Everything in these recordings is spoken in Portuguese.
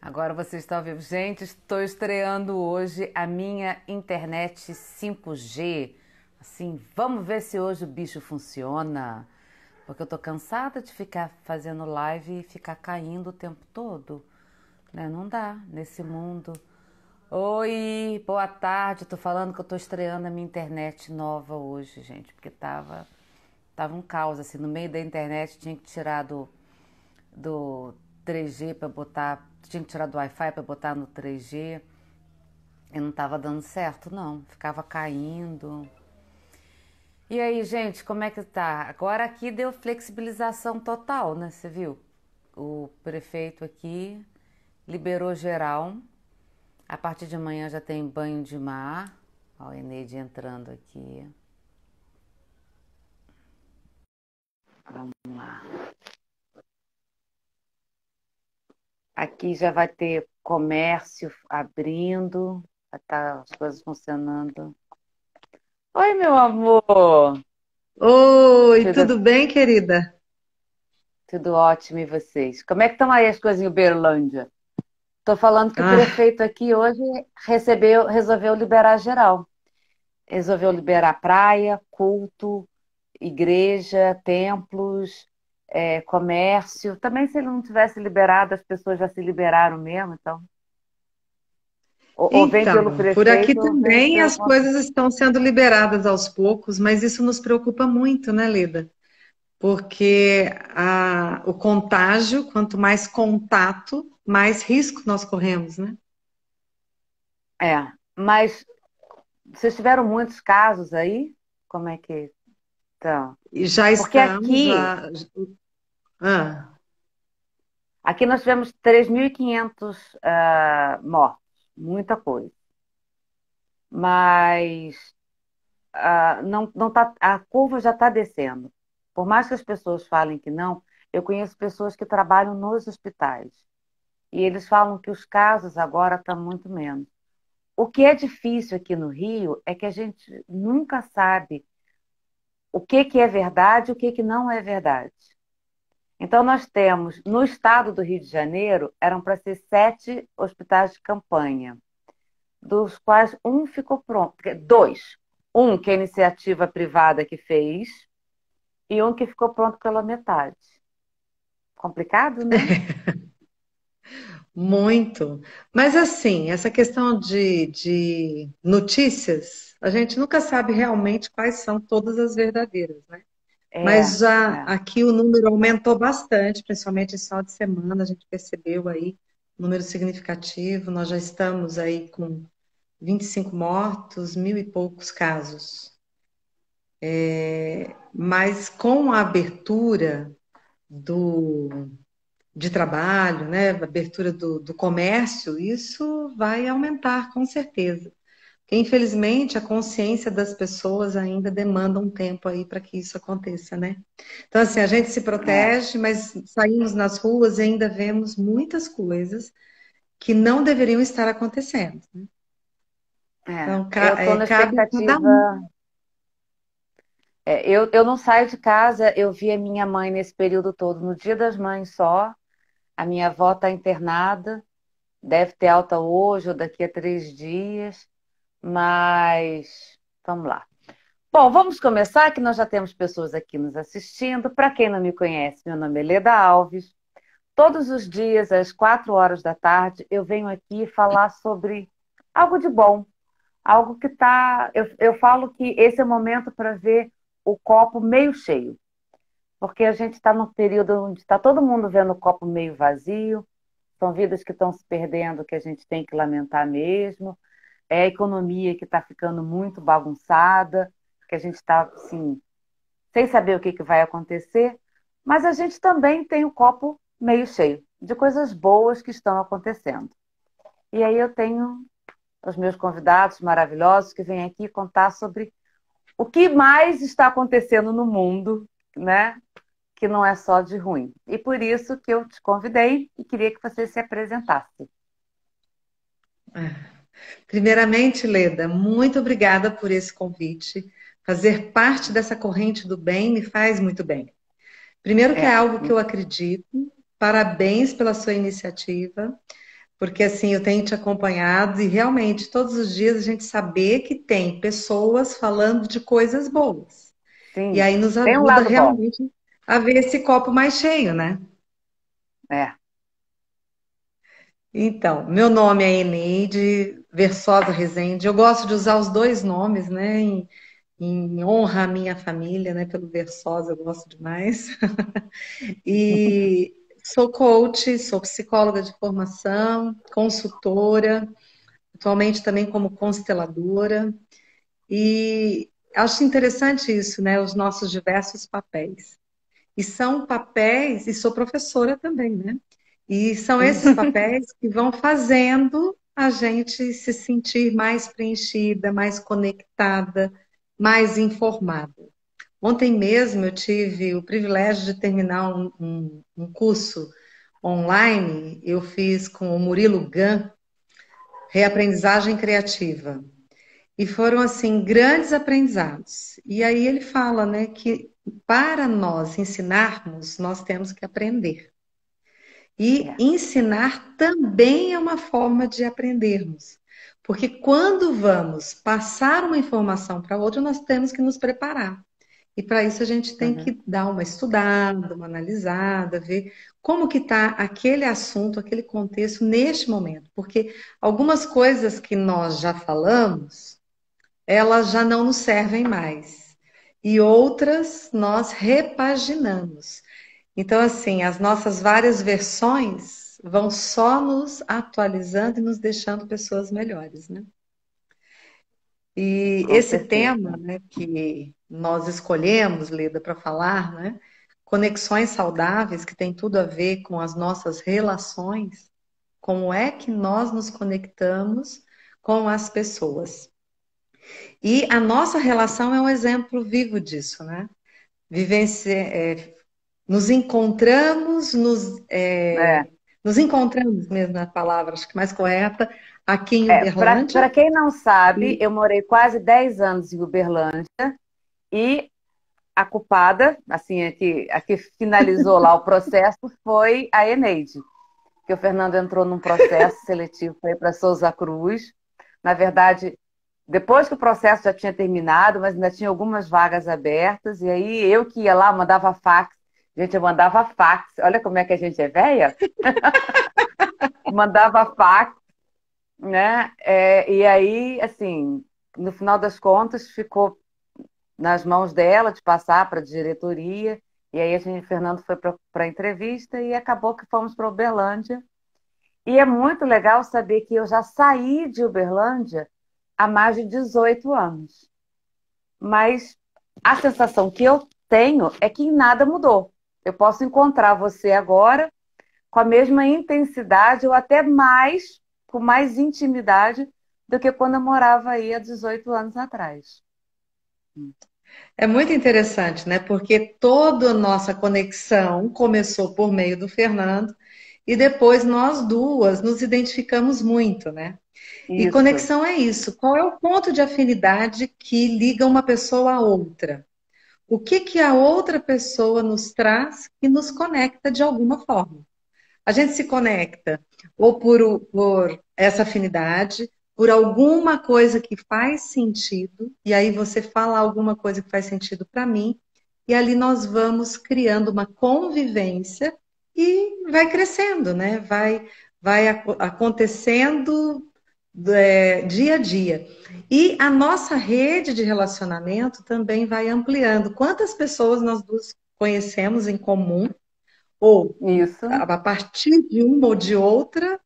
Agora você está ao vivo. Gente, estou estreando hoje a minha internet 5G. Assim, vamos ver se hoje o bicho funciona. Porque eu tô cansada de ficar fazendo live e ficar caindo o tempo todo. Né? Não dá nesse mundo. Oi, boa tarde. Tô falando que eu tô estreando a minha internet nova hoje, gente. Porque tava um caos, assim. No meio da internet tinha que tirar do 3G para botar, tinha que tirar do Wi-Fi para botar no 3G e não estava dando certo, não, ficava caindo. E aí, gente, como é que tá? Agora aqui deu flexibilização total, né? Você viu? O prefeito aqui liberou geral. A partir de amanhã já tem banho de mar. Ó, o Eneide entrando aqui. Vamos lá. Aqui já vai ter comércio abrindo, vai estar as coisas funcionando. Oi, meu amor! Oi, Tudo, tudo bem, querida? tudo ótimo e vocês? Como é que estão aí as coisas em Uberlândia? Tô falando que o Ah, prefeito aqui hoje resolveu liberar geral. Resolveu liberar praia, culto, igreja, templos, comércio. Também se ele não tivesse liberado, as pessoas já se liberaram mesmo, então. Ou vem pelo então, por aqui prefeito ou vem também pelo. as coisas estão sendo liberadas aos poucos, mas isso nos preocupa muito, né, Lida? Porque o contágio, quanto mais contato, mais risco nós corremos, né? É, mas vocês tiveram muitos casos aí? Como é que estão? E já Porque estamos aqui, já. Ah, aqui nós tivemos 3.500 mortos, muita coisa. Mas não tá, a curva já está descendo. Por mais que as pessoas falem que não, eu conheço pessoas que trabalham nos hospitais. E eles falam que os casos agora estão muito menos. O que é difícil aqui no Rio é que a gente nunca sabe o que é verdade e o que não é verdade. Então, nós temos, no estado do Rio de Janeiro, eram para ser 7 hospitais de campanha, dos quais um ficou pronto, dois. Um que é a iniciativa privada que fez, e um que ficou pronto pela metade. Complicado, né? muito. Mas assim, essa questão de notícias, a gente nunca sabe realmente quais são todas as verdadeiras, né? É, Mas já é. aqui o número aumentou bastante, principalmente esse final de semana, a gente percebeu aí um número significativo. Nós já estamos aí com 25 mortos, mil e poucos casos. Mas com a abertura do, de trabalho, né, a abertura do comércio, isso vai aumentar com certeza. Porque, infelizmente, a consciência das pessoas ainda demanda um tempo aí para que isso aconteça, né? Então, assim, a gente se É, protege, mas saímos nas ruas e ainda vemos muitas coisas que não deveriam estar acontecendo. Então, eu estou na cabe a cada um. expectativa. Eu não saio de casa, eu vi a minha mãe nesse período todo, no Dia das Mães só. A minha avó está internada, deve ter alta hoje ou daqui a 3 dias, mas vamos lá. Bom, vamos começar, que nós já temos pessoas aqui nos assistindo. Para quem não me conhece, meu nome é Leda Alves. Todos os dias, às 4 horas da tarde, eu venho aqui falar sobre algo de bom, algo que está. Eu falo que esse é o momento para ver o copo meio cheio, porque a gente está num período onde está todo mundo vendo o copo meio vazio, são vidas que estão se perdendo, que a gente tem que lamentar mesmo, é a economia que está ficando muito bagunçada, que a gente está, assim, sem saber o que vai acontecer, mas a gente também tem o copo meio cheio de coisas boas que estão acontecendo. E aí eu tenho os meus convidados maravilhosos que vêm aqui contar sobre o que mais está acontecendo no mundo, né? Que não é só de ruim. E por isso que eu te convidei e queria que você se apresentasse. Primeiramente, Leda, muito obrigada por esse convite. Fazer parte dessa corrente do bem me faz muito bem. Primeiro que é É, algo que eu acredito. Parabéns pela sua iniciativa. porque assim eu tenho te acompanhado e realmente todos os dias a gente saber que tem pessoas falando de coisas boas. E Sim, aí nos tem um ajuda lado bom. realmente a ver esse copo mais cheio, né? É. Então, meu nome é Eneide Versosa Rezende. Eu gosto de usar os dois nomes, né? Em honra à minha família, né? Pelo Versosa, eu gosto demais. E sou coach, sou psicóloga de formação, consultora, atualmente também como consteladora. E acho interessante isso, né? Os nossos diversos papéis. E são papéis, e sou professora também, né? E são esses papéis que vão fazendo a gente se sentir mais preenchida, mais conectada, mais informada. Ontem mesmo eu tive o privilégio de terminar um curso online, eu fiz com o Murilo Gun, Reaprendizagem Criativa. E foram, assim, grandes aprendizados. E aí ele fala, né, que para nós ensinarmos, nós temos que aprender. E É. ensinar também é uma forma de aprendermos. Porque quando vamos passar uma informação para outra, nós temos que nos preparar. E para isso a gente tem Uhum. que dar uma estudada, uma analisada, ver como que está aquele assunto, aquele contexto neste momento. Porque algumas coisas que nós já falamos, elas já não nos servem mais. E outras nós repaginamos. Então, assim, as nossas várias versões vão só nos atualizando e nos deixando pessoas melhores, né? E Com esse tema, certeza. né, que nós escolhemos, Leda, para falar, né? Conexões saudáveis, que tem tudo a ver com as nossas relações, como é que nós nos conectamos com as pessoas. E a nossa relação é um exemplo vivo disso, né? Nos encontramos, É. nos encontramos mesmo na palavra, acho que mais correta, aqui em Para Uberlândia. quem não sabe, E eu morei quase 10 anos em Uberlândia e a culpada, assim, a que finalizou lá o processo foi a Eneide, que o Fernando entrou num processo seletivo para ir para Souza Cruz. Na verdade, depois que o processo já tinha terminado, mas ainda tinha algumas vagas abertas, e aí eu que ia lá, mandava fax. Gente, eu mandava fax. Olha como é que a gente é velha. Mandava fax, né? E aí, assim, no final das contas, ficou nas mãos dela de passar para a diretoria. E aí o Fernando foi para a entrevista e acabou que fomos para Uberlândia. E é muito legal saber que eu já saí de Uberlândia há mais de 18 anos. Mas a sensação que eu tenho é que nada mudou. Eu posso encontrar você agora com a mesma intensidade ou até mais, com mais intimidade do que quando eu morava aí há 18 anos atrás. é muito interessante, né? Porque toda a nossa conexão começou por meio do Fernando e depois nós duas nos identificamos muito, né? E Isso. conexão é isso. Qual é o ponto de afinidade que liga uma pessoa à outra? O que que a outra pessoa nos traz que nos conecta de alguma forma? A gente se conecta ou por essa afinidade, por alguma coisa que faz sentido, e aí você fala alguma coisa que faz sentido para mim, e ali nós vamos criando uma convivência e vai crescendo, né? Vai acontecendo dia a dia. E a nossa rede de relacionamento também vai ampliando. Quantas pessoas nós duas conhecemos em comum? Ou Isso. a partir de uma ou de outra,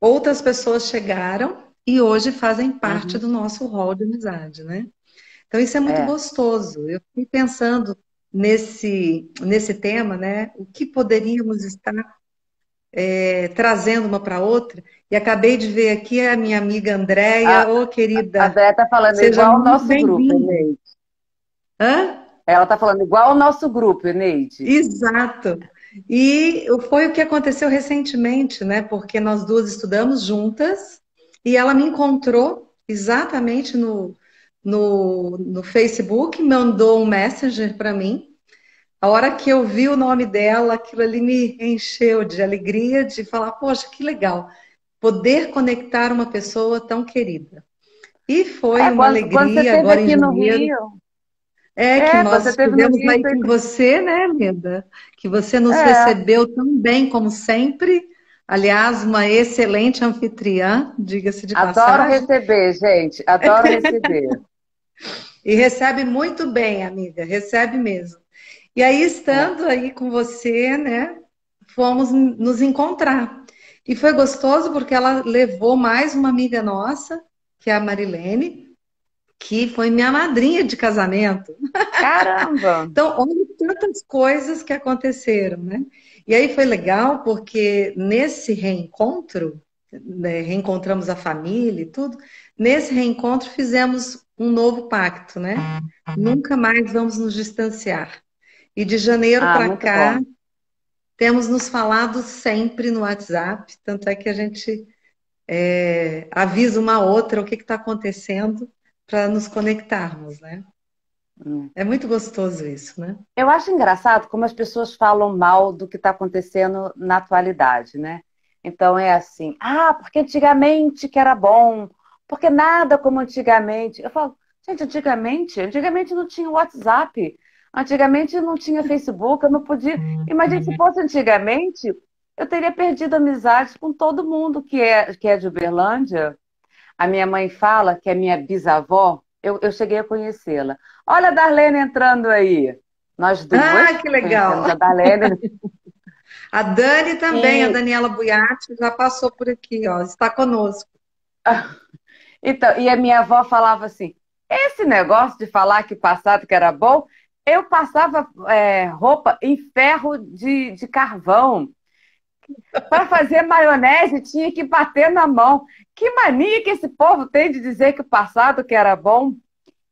outras pessoas chegaram e hoje fazem parte Uhum. do nosso rol de amizade, né? Então isso é muito É. gostoso. Eu fiquei pensando nesse tema, né? O que poderíamos estar trazendo uma para outra? E acabei de ver aqui a minha amiga Andréia. A, Ô, a querida, Dé tá falando seja igual o muito nosso grupo, bem-vinda. Eneide. Hã? Ela tá falando igual o nosso grupo, Eneide. Exato. E foi o que aconteceu recentemente, né? Porque nós duas estudamos juntas e ela me encontrou exatamente no Facebook, mandou um messenger para mim. A hora que eu vi o nome dela, aquilo ali me encheu de alegria, de falar, poxa, que legal. poder conectar uma pessoa tão querida. E foi É, uma quando você alegria esteve agora em aqui no janeiro, Rio, que quando você nós esteve no estivemos Rio, aí com você, né, Leda? Que você nos é, recebeu tão bem como sempre. Aliás, uma excelente anfitriã, diga-se de adoro passagem. receber, gente, adoro receber. E recebe muito bem, amiga, recebe mesmo. E aí, É. estando aí com você, né, fomos nos encontrar. E foi gostoso porque ela levou mais uma amiga nossa, que é a Marilene, que foi minha madrinha de casamento. Caramba! Então, olha tantas coisas que aconteceram, né? E aí foi legal porque nesse reencontro, né, reencontramos a família e tudo, nesse reencontro fizemos um novo pacto, né? Nunca mais vamos nos distanciar. E de janeiro Ah, para muito cá, bom. temos nos falado sempre no WhatsApp, tanto é que a gente avisa uma outra o que está acontecendo para nos conectarmos, né? Hum. É muito gostoso isso, né? Eu acho engraçado como as pessoas falam mal do que está acontecendo na atualidade, né? Então é assim, porque antigamente que era bom, porque nada como antigamente. Eu falo, gente, antigamente não tinha WhatsApp, antigamente não tinha Facebook, eu não podia. Imagina se fosse antigamente, eu teria perdido amizade com todo mundo que é de Uberlândia. A minha mãe fala que é minha bisavó, eu cheguei a conhecê-la. Olha a Darlene entrando aí. Nós Ah, duas que legal! conhecemos a Darlene. A Dani também, a E, Daniela Buiatti, já passou por aqui, ó, está conosco. então, e a minha avó falava assim: esse negócio de falar que o passado que era bom, eu passava roupa em ferro de carvão. Para fazer maionese tinha que bater na mão. Que mania que esse povo tem de dizer que o passado que era bom?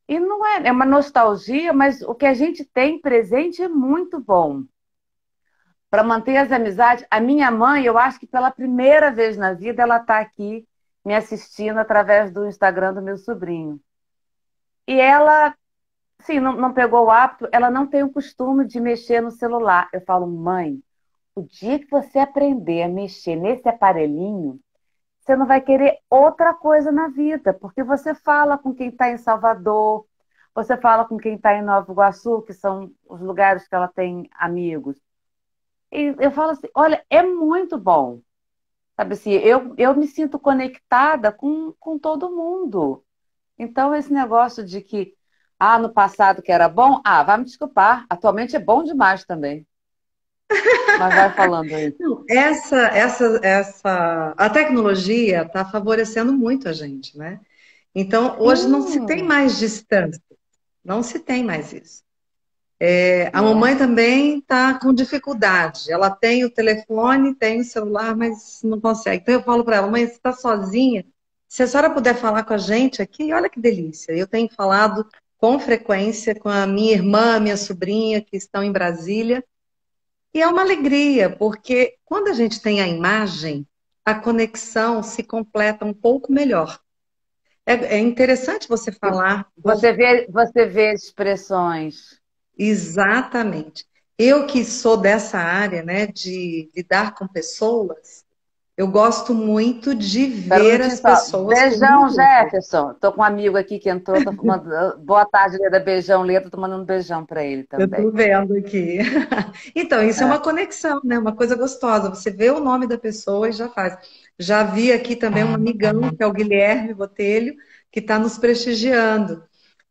E não é uma nostalgia, mas o que a gente tem presente é muito bom. Para manter as amizades, a minha mãe, eu acho que pela primeira vez na vida, ela está aqui me assistindo através do Instagram do meu sobrinho. E ela, sim, não pegou o hábito, ela não tem o costume de mexer no celular. Eu falo, mãe, o dia que você aprender a mexer nesse aparelhinho, você não vai querer outra coisa na vida, porque você fala com quem está em Salvador, você fala com quem está em Nova Iguaçu, que são os lugares que ela tem amigos. E eu falo assim, olha, é muito bom. Sabe assim, eu me sinto conectada com todo mundo. Então, esse negócio de que, no passado que era bom, vai me desculpar, atualmente é bom demais também. Mas vai falando aí. Não, a tecnologia está favorecendo muito a gente, né? Então, hoje não se tem Sim, mais distância, não se tem mais isso. A é. mamãe também está com dificuldade. Ela tem o telefone, tem o celular, mas não consegue. Então eu falo para ela, mãe, você está sozinha? Se a senhora puder falar com a gente aqui, olha que delícia. Eu tenho falado com frequência com a minha irmã, minha sobrinha, que estão em Brasília. E é uma alegria, porque quando a gente tem a imagem, a conexão se completa um pouco melhor. É interessante você E falar. você vê expressões. Exatamente. Eu que sou dessa área, né, de lidar com pessoas, eu gosto muito de ver Perguntinha as só. pessoas como um Beijão, todo. Jefferson. Tô com um amigo aqui que entrou. Tô mandando... Boa tarde, Leda. Beijão, Leda. Tô mandando um beijão para ele Eu estou também. vendo aqui. Então, isso é É. uma conexão, né? Uma coisa gostosa. Você vê o nome da pessoa e já faz. Já vi aqui também um amigão, que é o Guilherme Botelho, que está nos prestigiando,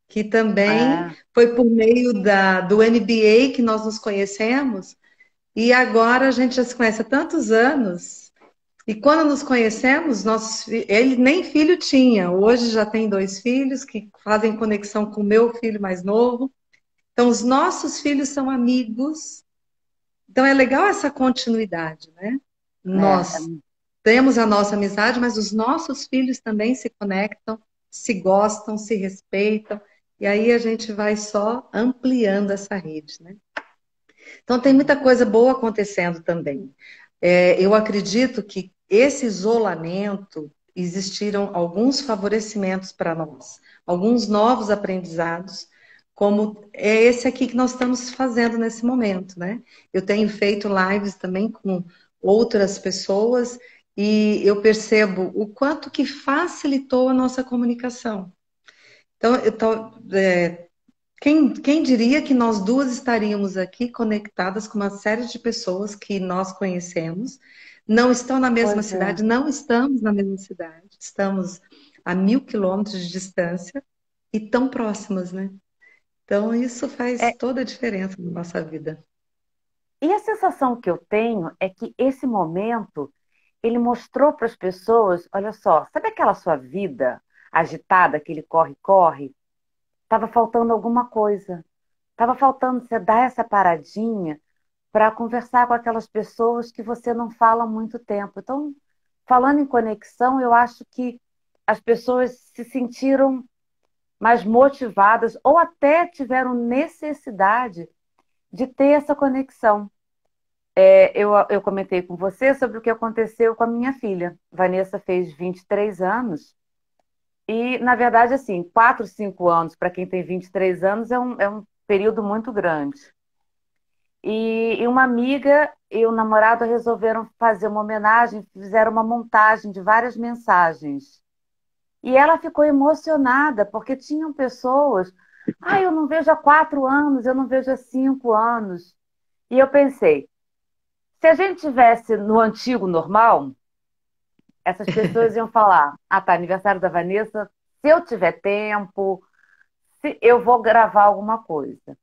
que também É. foi por meio do MBA que nós nos conhecemos, e agora a gente já se conhece há tantos anos. E quando nos conhecemos, ele nem filho tinha. Hoje já tem dois filhos que fazem conexão com o meu filho mais novo. Então, os nossos filhos são amigos. Então, é legal essa continuidade, né? É. Nós temos a nossa amizade, mas os nossos filhos também se conectam, se gostam, se respeitam. E aí a gente vai só ampliando essa rede, né? Então, tem muita coisa boa acontecendo também. Eu acredito que esse isolamento existiram alguns favorecimentos para nós, alguns novos aprendizados, como é esse aqui que nós estamos fazendo nesse momento, né? Eu tenho feito lives também com outras pessoas e eu percebo o quanto que facilitou a nossa comunicação. Então, quem diria que nós duas estaríamos aqui conectadas com uma série de pessoas que nós conhecemos, não estão na mesma Pois é. cidade, não estamos na mesma cidade, estamos a 1.000 quilômetros de distância e tão próximas, né? Então, isso faz É, toda a diferença na nossa vida. e a sensação que eu tenho é que esse momento, ele mostrou para as pessoas, olha só, sabe aquela sua vida agitada, aquele corre-corre? Estava faltando alguma coisa. Estava faltando você dar essa paradinha para conversar com aquelas pessoas que você não fala há muito tempo. Então, falando em conexão, eu acho que as pessoas se sentiram mais motivadas ou até tiveram necessidade de ter essa conexão. Eu comentei com você sobre o que aconteceu com a minha filha. Vanessa fez 23 anos e, na verdade, assim, 4, 5 anos para quem tem 23 anos é um período muito grande. E uma amiga e o namorado resolveram fazer uma homenagem, fizeram uma montagem de várias mensagens. E ela ficou emocionada, porque tinham pessoas. Ah, eu não vejo há 4 anos, eu não vejo há 5 anos. E eu pensei, se a gente tivesse no antigo normal, essas pessoas iam falar: ah, tá, aniversário da Vanessa, se eu tiver tempo, se eu vou gravar alguma coisa.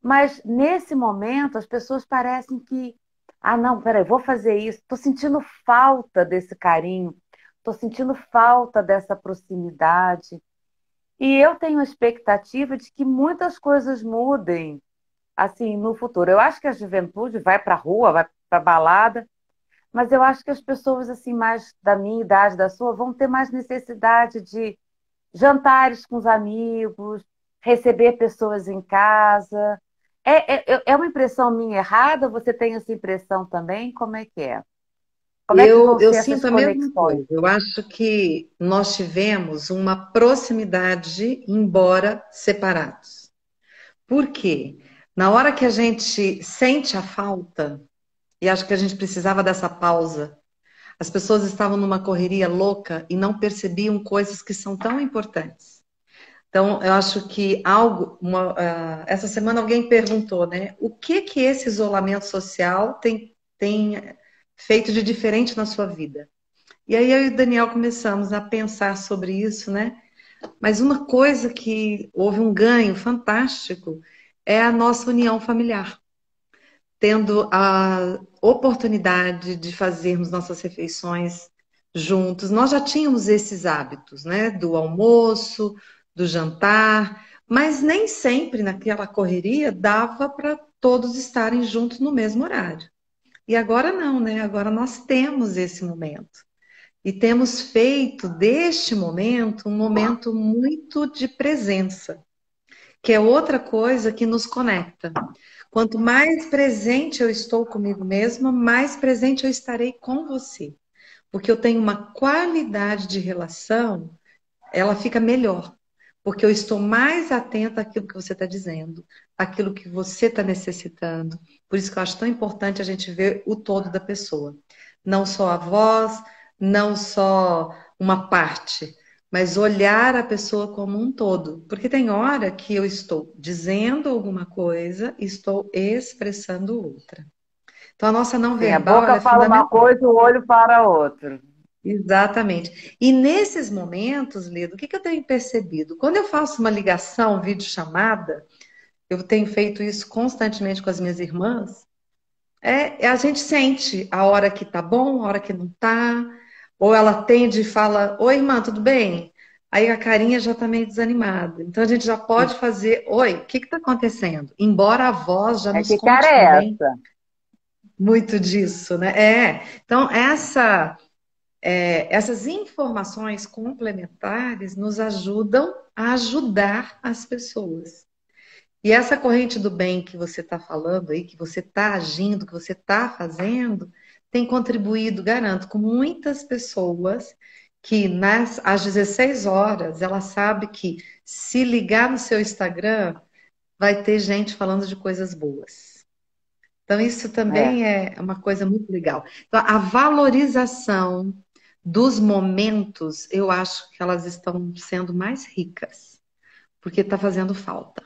Mas nesse momento as pessoas parecem que, ah, não, peraí, vou fazer isso. Estou sentindo falta desse carinho, estou sentindo falta dessa proximidade. E eu tenho a expectativa de que muitas coisas mudem assim no futuro. Eu acho que a juventude vai para a rua, vai para a balada, mas eu acho que as pessoas assim mais da minha idade, da sua, vão ter mais necessidade de jantares com os amigos, receber pessoas em casa. É uma impressão minha errada? Você tem essa impressão também? Como é que é? Como é que vão Eu ser essas sinto a mesma conexões? coisa. Eu acho que nós tivemos uma proximidade, embora separados. Por quê? Na hora que a gente sente a falta, e acho que a gente precisava dessa pausa, as pessoas estavam numa correria louca e não percebiam coisas que são tão importantes. Então, eu acho que essa semana alguém perguntou, né? O que que esse isolamento social tem feito de diferente na sua vida? E aí eu e o Daniel começamos a pensar sobre isso, né? Mas uma coisa que houve um ganho fantástico é a nossa união familiar, tendo a oportunidade de fazermos nossas refeições juntos. Nós já tínhamos esses hábitos, né? Do almoço, do jantar, mas nem sempre naquela correria dava para todos estarem juntos no mesmo horário. E agora não, né? Agora nós temos esse momento. E temos feito deste momento um momento muito de presença, que é outra coisa que nos conecta. Quanto mais presente eu estou comigo mesma, mais presente eu estarei com você. Porque eu tenho uma qualidade de relação, ela fica melhor. Porque eu estou mais atenta àquilo que você está dizendo, àquilo que você está necessitando. Por isso que eu acho tão importante a gente ver o todo da pessoa. Não só a voz, não só uma parte, mas olhar a pessoa como um todo. Porque tem hora que eu estou dizendo alguma coisa e estou expressando outra. Então, a nossa não Sim, a verbal, ela boca é fala uma fundamental. coisa, o olho para outra. Exatamente. E nesses momentos, Lido, o que que eu tenho percebido? Quando eu faço uma ligação, videochamada, eu tenho feito isso constantemente com as minhas irmãs, a gente sente a hora que tá bom, a hora que não tá, ou ela atende e fala, oi, irmã, tudo bem? Aí a carinha já tá meio desanimada. Então a gente já pode fazer, oi, o que que tá acontecendo? Embora a voz já É, nos que cara conte é também essa? muito disso, né? Então essas informações complementares nos ajudam a ajudar as pessoas. E essa corrente do bem que você está falando aí, que você está agindo, que você está fazendo, tem contribuído, garanto, com muitas pessoas que às 16 horas ela sabe que se ligar no seu Instagram, vai ter gente falando de coisas boas. Então, isso É. também é uma coisa muito legal. Então, a valorização dos momentos, eu acho que elas estão sendo mais ricas, porque está fazendo falta.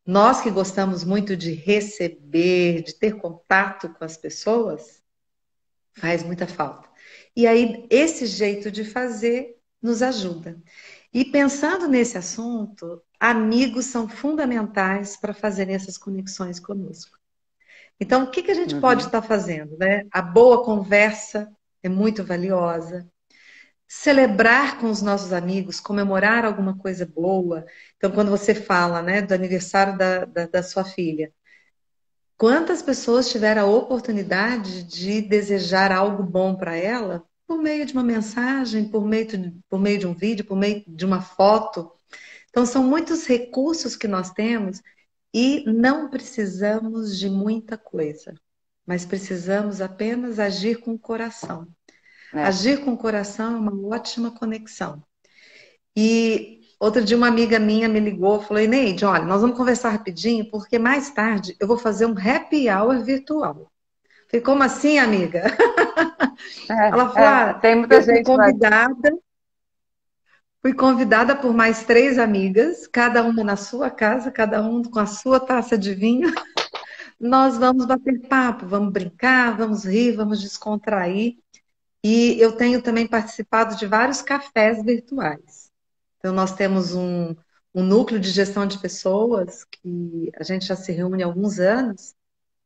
Nós que gostamos muito de receber, de ter contato com as pessoas, faz muita falta. E aí, esse jeito de fazer nos ajuda. E pensando nesse assunto, amigos são fundamentais para fazerem essas conexões conosco. Então, o que que a gente pode Uhum. estar fazendo, né? A boa conversa é muito valiosa. Celebrar com os nossos amigos, comemorar alguma coisa boa. Então, quando você fala, né, do aniversário da sua filha, quantas pessoas tiveram a oportunidade de desejar algo bom para ela por meio de uma mensagem, por meio de um vídeo, por meio de uma foto? Então, são muitos recursos que nós temos e não precisamos de muita coisa, mas precisamos apenas agir com o coração. É. Agir com o coração é uma ótima conexão. E outro dia uma amiga minha me ligou, falou: Eneide, olha, nós vamos conversar rapidinho, porque mais tarde eu vou fazer um happy hour virtual. Falei, como assim, amiga? Ela falou: Tem muita eu gente que faz. fui convidada por mais três amigas, cada uma na sua casa, cada um com a sua taça de vinho. Nós vamos bater papo, vamos brincar, vamos rir, vamos descontrair. E eu tenho também participado de vários cafés virtuais. Então, nós temos um núcleo de gestão de pessoas que a gente já se reúne há alguns anos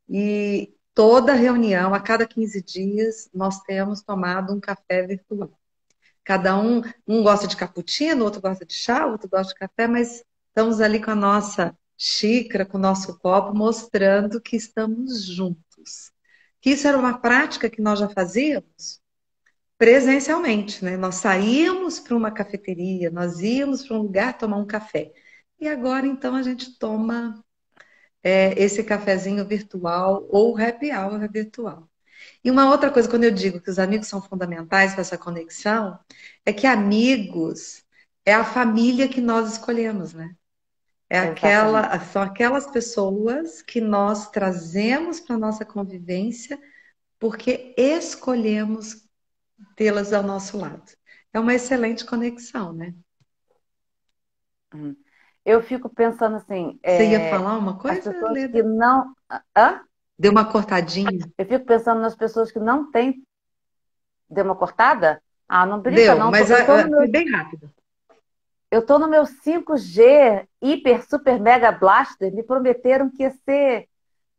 e toda reunião, a cada 15 dias, nós temos tomado um café virtual. Cada um gosta de cappuccino, outro gosta de chá, outro gosta de café, mas estamos ali com a nossa xícara, com o nosso copo, mostrando que estamos juntos. Que isso era uma prática que nós já fazíamos presencialmente, né? Nós saíamos para uma cafeteria, nós íamos para um lugar tomar um café. E agora, então, a gente toma esse cafezinho virtual ou happy hour virtual. E uma outra coisa, quando eu digo que os amigos são fundamentais para essa conexão, é que amigos é a família que nós escolhemos, né? Exatamente. São aquelas pessoas que nós trazemos para a nossa convivência porque escolhemos tê-las ao nosso lado. É uma excelente conexão, né? Hum. Eu fico pensando assim, Você ia falar uma as coisa, pessoas que Leda? não. Hã? Deu uma cortadinha? Eu fico pensando nas pessoas que não têm. Deu uma cortada? Ah, não brinca, Deu, não. mas foi bem rápido. Eu tô no meu 5G hiper, super, mega blaster. Me prometeram que ia ser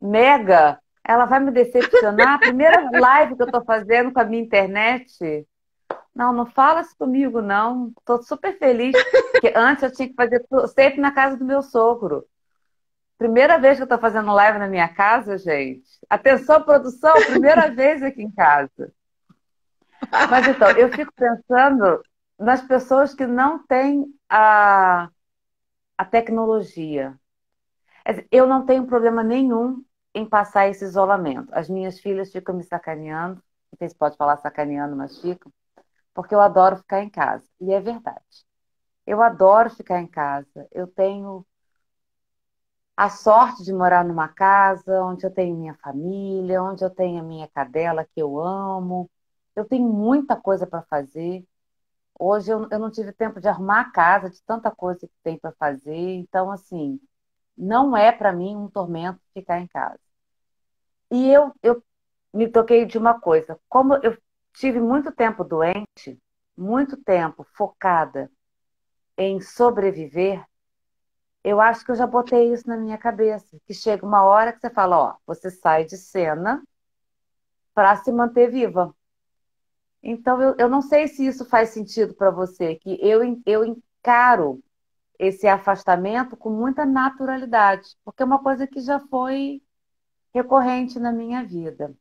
mega. Ela vai me decepcionar. A primeira live que eu tô fazendo com a minha internet. Não, não fala isso comigo, não. Tô super feliz. Porque antes eu tinha que fazer sempre na casa do meu sogro. Primeira vez que eu tô fazendo live na minha casa, gente. Atenção, produção, primeira vez aqui em casa. Mas então, eu fico pensando nas pessoas que não têm a tecnologia. Quer dizer, eu não tenho problema nenhum em passar esse isolamento. As minhas filhas ficam me sacaneando, não sei se pode falar sacaneando, mas ficam, porque eu adoro ficar em casa. E é verdade. Eu adoro ficar em casa. Eu tenho a sorte de morar numa casa onde eu tenho minha família, onde eu tenho a minha cadela que eu amo. Eu tenho muita coisa para fazer. Hoje eu não tive tempo de arrumar a casa, de tanta coisa que tem para fazer. Então, assim, não é para mim um tormento ficar em casa. E eu me toquei de uma coisa. Como eu tive muito tempo doente, muito tempo focada em sobreviver, eu acho que eu já botei isso na minha cabeça. Que chega uma hora que você fala, ó, você sai de cena para se manter viva. Então, eu não sei se isso faz sentido para você, que eu encaro esse afastamento com muita naturalidade, porque é uma coisa que já foi recorrente na minha vida.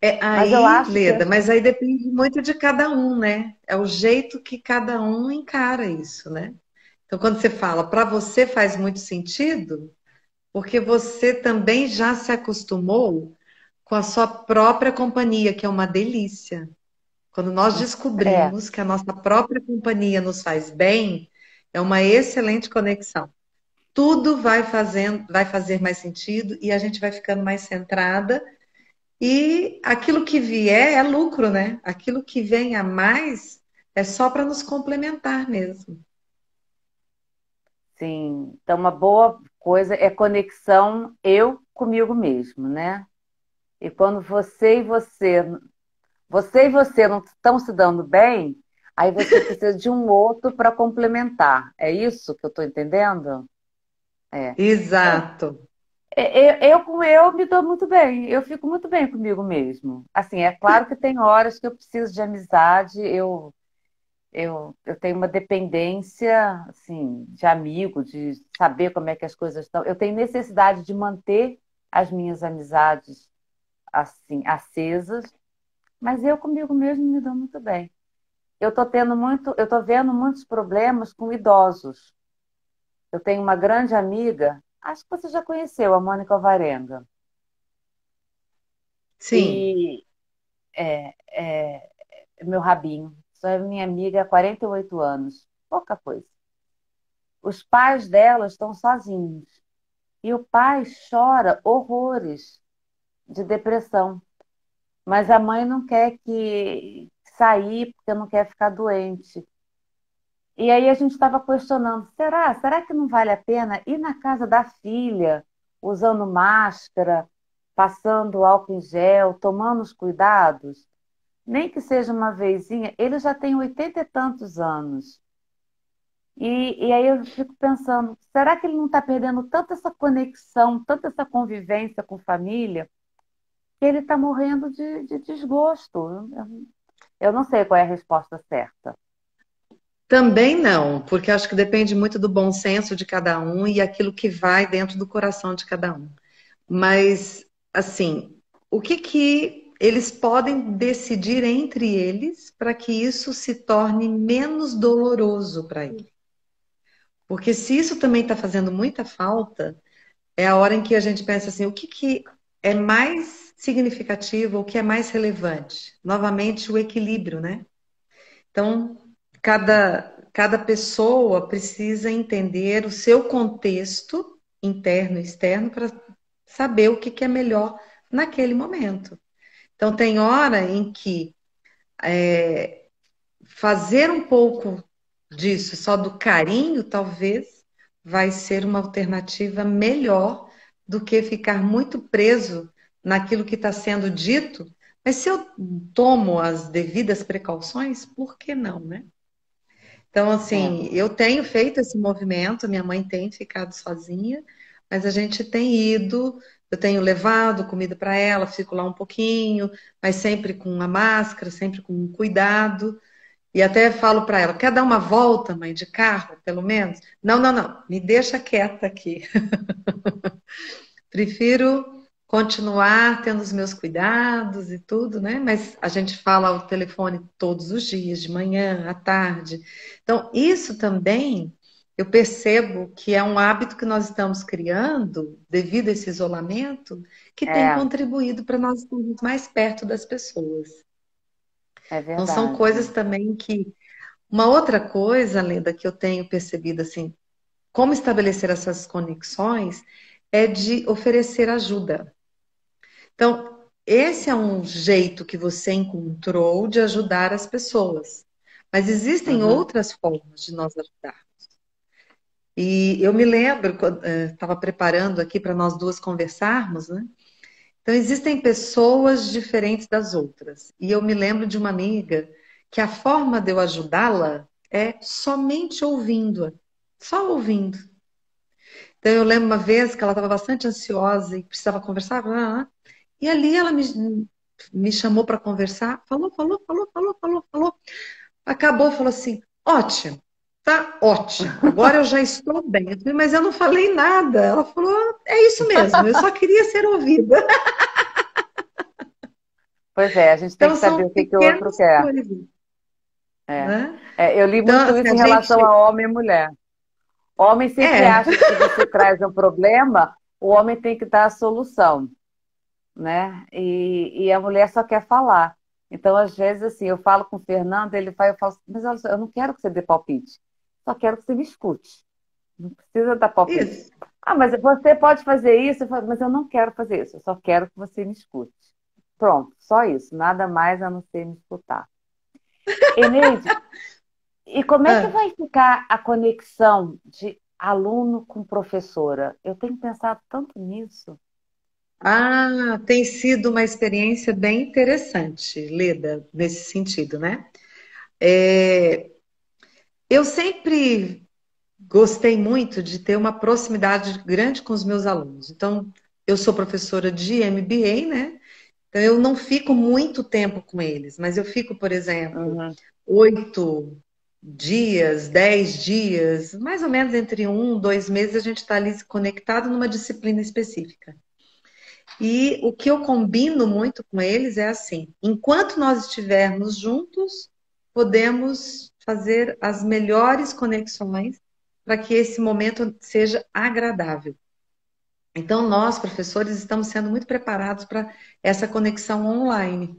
É Mas eu aí, acho que Leda, mas aí depende muito de cada um, né? É o jeito que cada um encara isso, né? Então, quando você fala, para você faz muito sentido, porque você também já se acostumou com a sua própria companhia, que é uma delícia. Quando nós é, descobrimos que a nossa própria companhia nos faz bem, é uma excelente conexão. tudo vai fazer mais sentido e a gente vai ficando mais centrada e aquilo que vier é lucro, né? Aquilo que vem a mais é só para nos complementar mesmo. Sim, então uma boa coisa é conexão eu comigo mesmo, né? E quando você e você não estão se dando bem, aí você precisa de um outro para complementar. É isso que eu estou entendendo? É. Exato. Eu com eu me dou muito bem, eu fico muito bem comigo mesmo. Assim, é claro que tem horas que eu preciso de amizade, eu tenho uma dependência, assim, de amigo, de saber como é que as coisas estão. Eu tenho necessidade de manter as minhas amizades, assim, acesas, mas eu comigo mesmo me dou muito bem. Eu tô vendo muitos problemas com idosos. Eu tenho uma grande amiga, acho que você já conheceu, a Mônica Alvarenga. Sim. E meu rabinho, só é minha amiga há 48 anos, pouca coisa. Os pais dela estão sozinhos. E o pai chora horrores de depressão, mas a mãe não quer que sair porque não quer ficar doente. E aí a gente estava questionando, será que não vale a pena ir na casa da filha, usando máscara, passando álcool em gel, tomando os cuidados? Nem que seja uma vezinha, ele já tem 80 e tantos anos. E aí eu fico pensando, será que ele não está perdendo tanta essa conexão, tanta essa convivência com família, que ele está morrendo de desgosto? Eu não sei qual é a resposta certa. Também não, porque acho que depende muito do bom senso de cada um e aquilo que vai dentro do coração de cada um. Mas, assim, o que que eles podem decidir entre eles para que isso se torne menos doloroso para ele? Porque se isso também está fazendo muita falta, é a hora em que a gente pensa assim, o que que é mais significativo, o que é mais relevante? Novamente, o equilíbrio, né? Então, cada pessoa precisa entender o seu contexto interno e externo para saber o que que é melhor naquele momento. Então, tem hora em que fazer um pouco disso, só do carinho, talvez vai ser uma alternativa melhor do que ficar muito preso naquilo que está sendo dito. Mas se eu tomo as devidas precauções, por que não, né? Então, É, assim, eu tenho feito esse movimento, minha mãe tem ficado sozinha, mas a gente tem ido, eu tenho levado comida para ela, fico lá um pouquinho, mas sempre com a máscara, sempre com cuidado. E até falo para ela: quer dar uma volta, mãe, de carro, pelo menos? Não, não, não, me deixa quieta aqui. Prefiro continuar tendo os meus cuidados e tudo, né? Mas a gente fala ao telefone todos os dias, de manhã, à tarde. Então, isso também eu percebo que é um hábito que nós estamos criando devido a esse isolamento, que tem é, contribuído para nós estarmos mais perto das pessoas. é Então, são verdade. coisas também que. Uma outra coisa, Lenda, que eu tenho percebido assim, como estabelecer essas conexões é de oferecer ajuda. Então, esse é um jeito que você encontrou de ajudar as pessoas. Mas existem Uhum. outras formas de nós ajudar. E eu me lembro, quando estava preparando aqui para nós duas conversarmos, né? Então, existem pessoas diferentes das outras. E eu me lembro de uma amiga que a forma de eu ajudá-la é somente ouvindo-a. Só ouvindo. Então, eu lembro uma vez que ela estava bastante ansiosa e precisava conversar. E ali ela me chamou para conversar. Falou. Acabou, falou assim: ótimo, tá ótimo. Agora eu já estou bem. Eu falei, mas eu não falei nada. Ela falou: é isso mesmo, eu só queria ser ouvida. Pois é, a gente tem Então, que saber são o que que o outro pequenas quer. coisas, É. né? Eu li Então, muito assim, isso a em relação gente. a homem e mulher. Homem sempre É, acha que se você traz um problema, o homem tem que dar a solução, né? E a mulher só quer falar. Então, às vezes, assim, eu falo com o Fernando, ele fala, eu falo assim, mas olha só, eu não quero que você dê palpite, só quero que você me escute. Não precisa dar palpite. Isso. Ah, mas você pode fazer isso, mas eu não quero fazer isso, eu só quero que você me escute. Pronto, só isso, nada mais a não ser me escutar. Eneide, e como é que Ah, vai ficar a conexão de aluno com professora? Eu tenho pensado tanto nisso. tem sido uma experiência bem interessante, Leda, nesse sentido, né? É, eu sempre gostei muito de ter uma proximidade grande com os meus alunos. Então, eu sou professora de MBA, né? Então, eu não fico muito tempo com eles, mas eu fico, por exemplo, Uhum, 8 dias, 10 dias, mais ou menos entre 1, 2 meses, a gente está ali conectado numa disciplina específica. E o que eu combino muito com eles é assim: enquanto nós estivermos juntos, podemos fazer as melhores conexões para que esse momento seja agradável. Então, nós, professores, estamos sendo muito preparados para essa conexão online.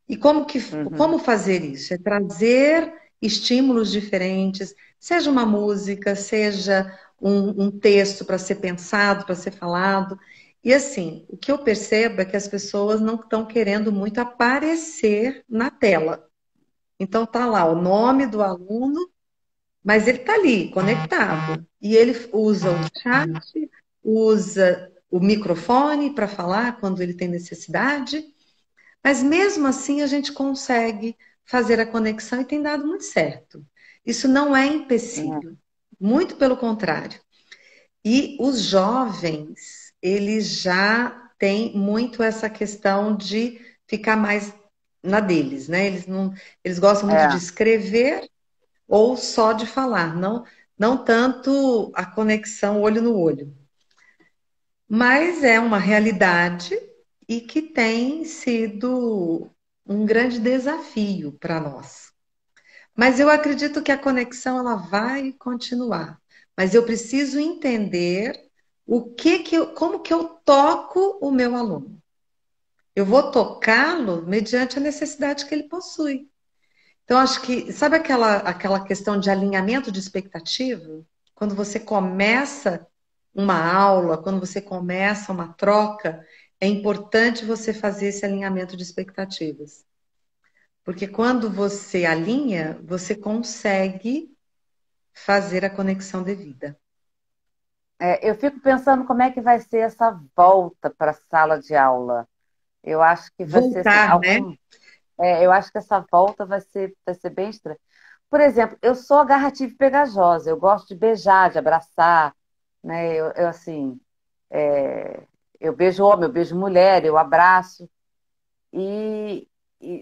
E uhum. como fazer isso? É trazer estímulos diferentes, seja uma música, seja um texto para ser pensado, para ser falado. E assim, o que eu percebo é que as pessoas não estão querendo muito aparecer na tela. Então tá lá o nome do aluno, mas ele está ali, conectado. E ele usa o chat, usa o microfone para falar quando ele tem necessidade. Mas mesmo assim a gente consegue fazer a conexão e tem dado muito certo. Isso não é É, empecilho, muito pelo contrário. E os jovens, eles já têm muito essa questão de ficar mais na deles, né? Eles não, eles gostam muito de é. escrever ou só de falar, não tanto a conexão olho no olho. Mas é uma realidade e que tem sido um grande desafio para nós. Mas eu acredito que a conexão ela vai continuar. Mas eu preciso entender como que eu toco o meu aluno. Eu vou tocá-lo mediante a necessidade que ele possui. Então, acho que, sabe aquela questão de alinhamento de expectativa? Quando você começa uma aula, quando você começa uma troca, é importante você fazer esse alinhamento de expectativas. Porque quando você alinha, você consegue fazer a conexão devida. É, eu fico pensando como é que vai ser essa volta para a sala de aula. Eu acho que vai ser assim, Voltar, né? eu acho que essa volta vai ser bem estranha. Por exemplo, eu sou agarrativa e pegajosa, eu gosto de beijar, de abraçar, né? Assim, é, eu beijo homem, eu beijo mulher, eu abraço. E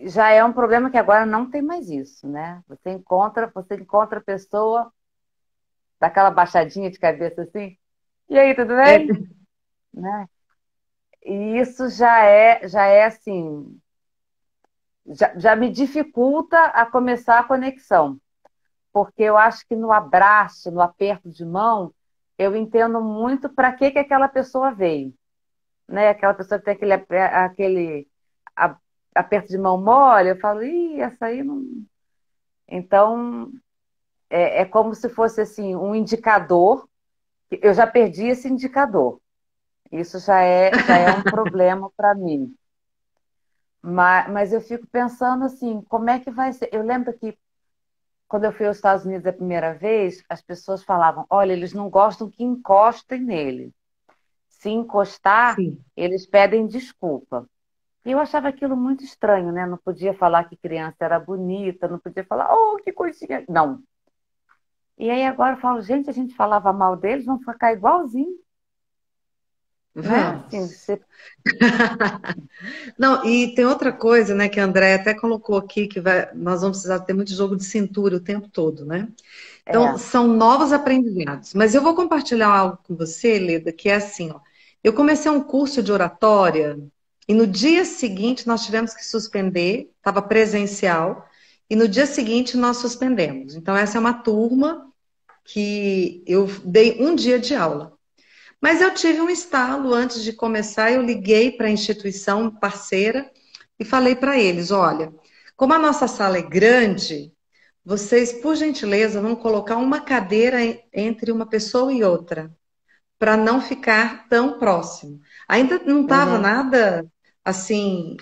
já é um problema que agora não tem mais isso, né? Você encontra a pessoa daquela baixadinha de cabeça assim, e aí, tudo É, bem? Né? E isso já é assim, já me dificulta a começar a conexão, porque eu acho que no abraço, no aperto de mão, eu entendo muito para que aquela pessoa veio, né? Aquela pessoa que tem aquele a- aperto de mão mole, eu falo, ih, essa aí não. Então, é como se fosse assim um indicador. Eu já perdi esse indicador. Isso já é um problema para mim. Mas eu fico pensando assim, como é que vai ser? Eu lembro que quando eu fui aos Estados Unidos a primeira vez, as pessoas falavam: olha, eles não gostam que encostem nele. Se encostar, sim. eles pedem desculpa. E eu achava aquilo muito estranho, né? Não podia falar que criança era bonita, não podia falar, oh, que coisinha. Não. E aí agora eu falo, gente, a gente falava mal deles, vão ficar igualzinho, né? Assim, Vamos. Não, e tem outra coisa, né, que a André até colocou aqui, nós vamos precisar ter muito jogo de cintura o tempo todo, né? Então, é. são novos aprendizados. Mas eu vou compartilhar algo com você, Leda, que é assim, ó. Eu comecei um curso de oratória e no dia seguinte nós tivemos que suspender, estava presencial, e no dia seguinte nós suspendemos. Então, essa é uma turma que eu dei um dia de aula. Mas eu tive um estalo antes de começar, eu liguei para a instituição parceira e falei para eles: olha, como a nossa sala é grande, vocês, por gentileza, vão colocar uma cadeira entre uma pessoa e outra, para não ficar tão próximo. Ainda não estava Uhum. nada assim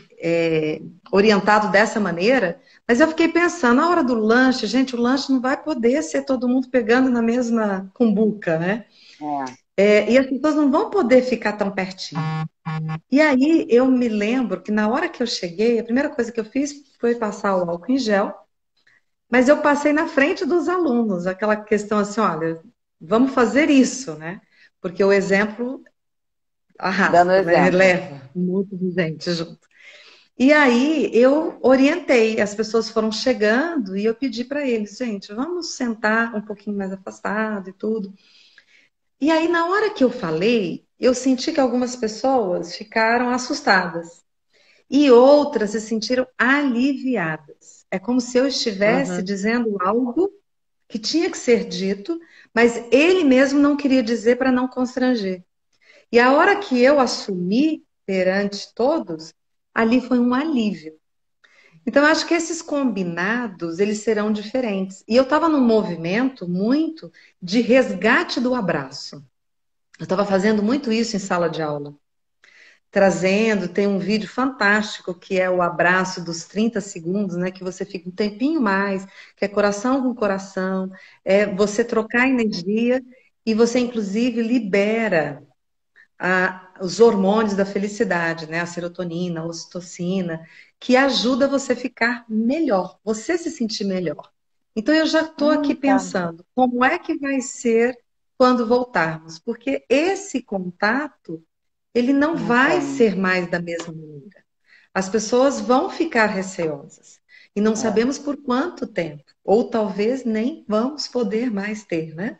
orientado dessa maneira, mas eu fiquei pensando, na hora do lanche, gente, o lanche não vai poder ser todo mundo pegando na mesma cumbuca, né? É. E as pessoas não vão poder ficar tão pertinho. E aí eu me lembro que na hora que eu cheguei, a primeira coisa que eu fiz foi passar o álcool em gel, mas eu passei na frente dos alunos, aquela questão assim, olha, vamos fazer isso, né? Porque o exemplo Dando arrasta, né? exemplo. Leva muita gente junto. E aí eu orientei, as pessoas foram chegando e eu pedi para eles, gente, vamos sentar um pouquinho mais afastado e tudo. E aí, na hora que eu falei, eu senti que algumas pessoas ficaram assustadas e outras se sentiram aliviadas. É como se eu estivesse Uhum. dizendo algo que tinha que ser dito, mas ele mesmo não queria dizer para não constranger. E a hora que eu assumi perante todos, ali foi um alívio. Então, eu acho que esses combinados, eles serão diferentes. E eu estava num movimento muito de resgate do abraço. Eu estava fazendo muito isso em sala de aula. Trazendo, tem um vídeo fantástico que é o abraço dos 30 segundos, né? Que você fica um tempinho mais, que é coração com coração, é você trocar energia e você, inclusive, libera os hormônios da felicidade, né? A serotonina, a ocitocina, que ajuda você a ficar melhor, você se sentir melhor. Então eu já estou aqui Tá. pensando, como é que vai ser quando voltarmos? Porque esse contato, ele não Não vai tem. ser mais da mesma maneira. As pessoas vão ficar receosas. E não É. sabemos por quanto tempo. Ou talvez nem vamos poder mais ter, né?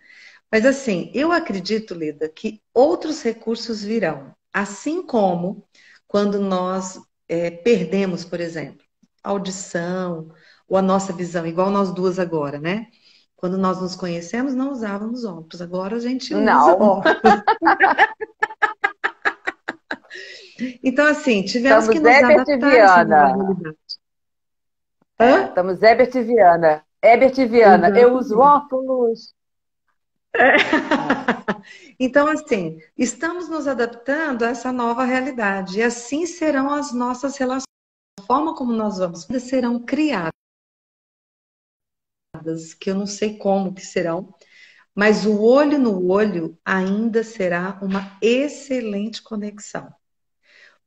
Mas assim, eu acredito, Lida, que outros recursos virão. Assim como quando nós perdemos, por exemplo, a audição ou a nossa visão, igual nós duas agora, né? Quando nós nos conhecemos, não usávamos óculos. Agora a gente usa Não. óculos. Então, assim, tivemos que Estamos nos Herbert e adaptar a essa nova Viana. realidade. É, Hã? estamos Herbert e Viana. Herbert e Viana. Eu uso Exatamente. óculos. É. Então, assim, estamos nos adaptando a essa nova realidade. E assim serão as nossas relações. A forma como nós vamos ainda serão criadas, que eu não sei como que serão, mas o olho no olho ainda será uma excelente conexão.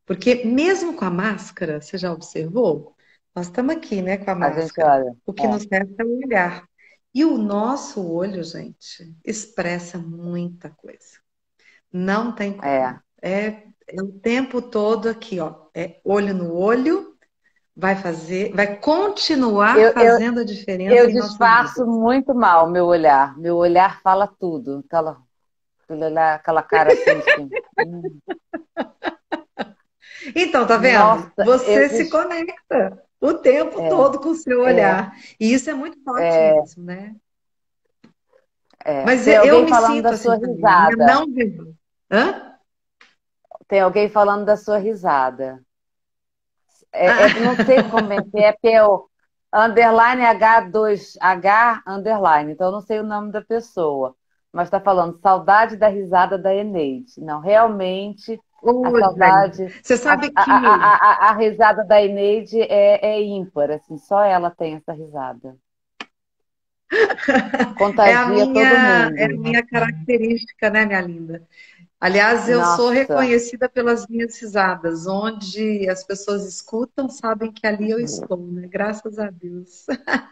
Porque mesmo com a máscara, você já observou? Nós estamos aqui, né, com a A gente máscara. olha. O que nos resta é o olhar. E o nosso olho, gente, expressa muita coisa. Não tem É. como. É o tempo todo aqui, ó. É olho no olho, vai continuar Eu, eu, fazendo a diferença eu em nossas disfarço vidas. muito mal meu olhar. Meu olhar fala tudo. Aquele olhar, aquela cara assim de. Então, tá vendo? Nossa, eu Você se dis... conecta o tempo é, todo com o seu é, olhar. E isso é muito forte é, mesmo, né? é. Mas Tem eu alguém me falando da sinto sua assim também. A minha risada. não verbal. Hã? Tem alguém falando da sua risada. Não sei Ah, como é porque é o underline H2H underline, então eu não sei o nome da pessoa. Mas está falando saudade da risada da Eneide. Não, realmente, a ô, gente. saudade, Você sabe que a risada da Eneide é ímpar, assim, só ela tem essa risada. Contagia todo é a mundo. minha característica, né, minha linda? Aliás, eu sou Nossa. reconhecida pelas minhas risadas, onde as pessoas escutam, sabem que ali eu estou, né? Graças a Deus.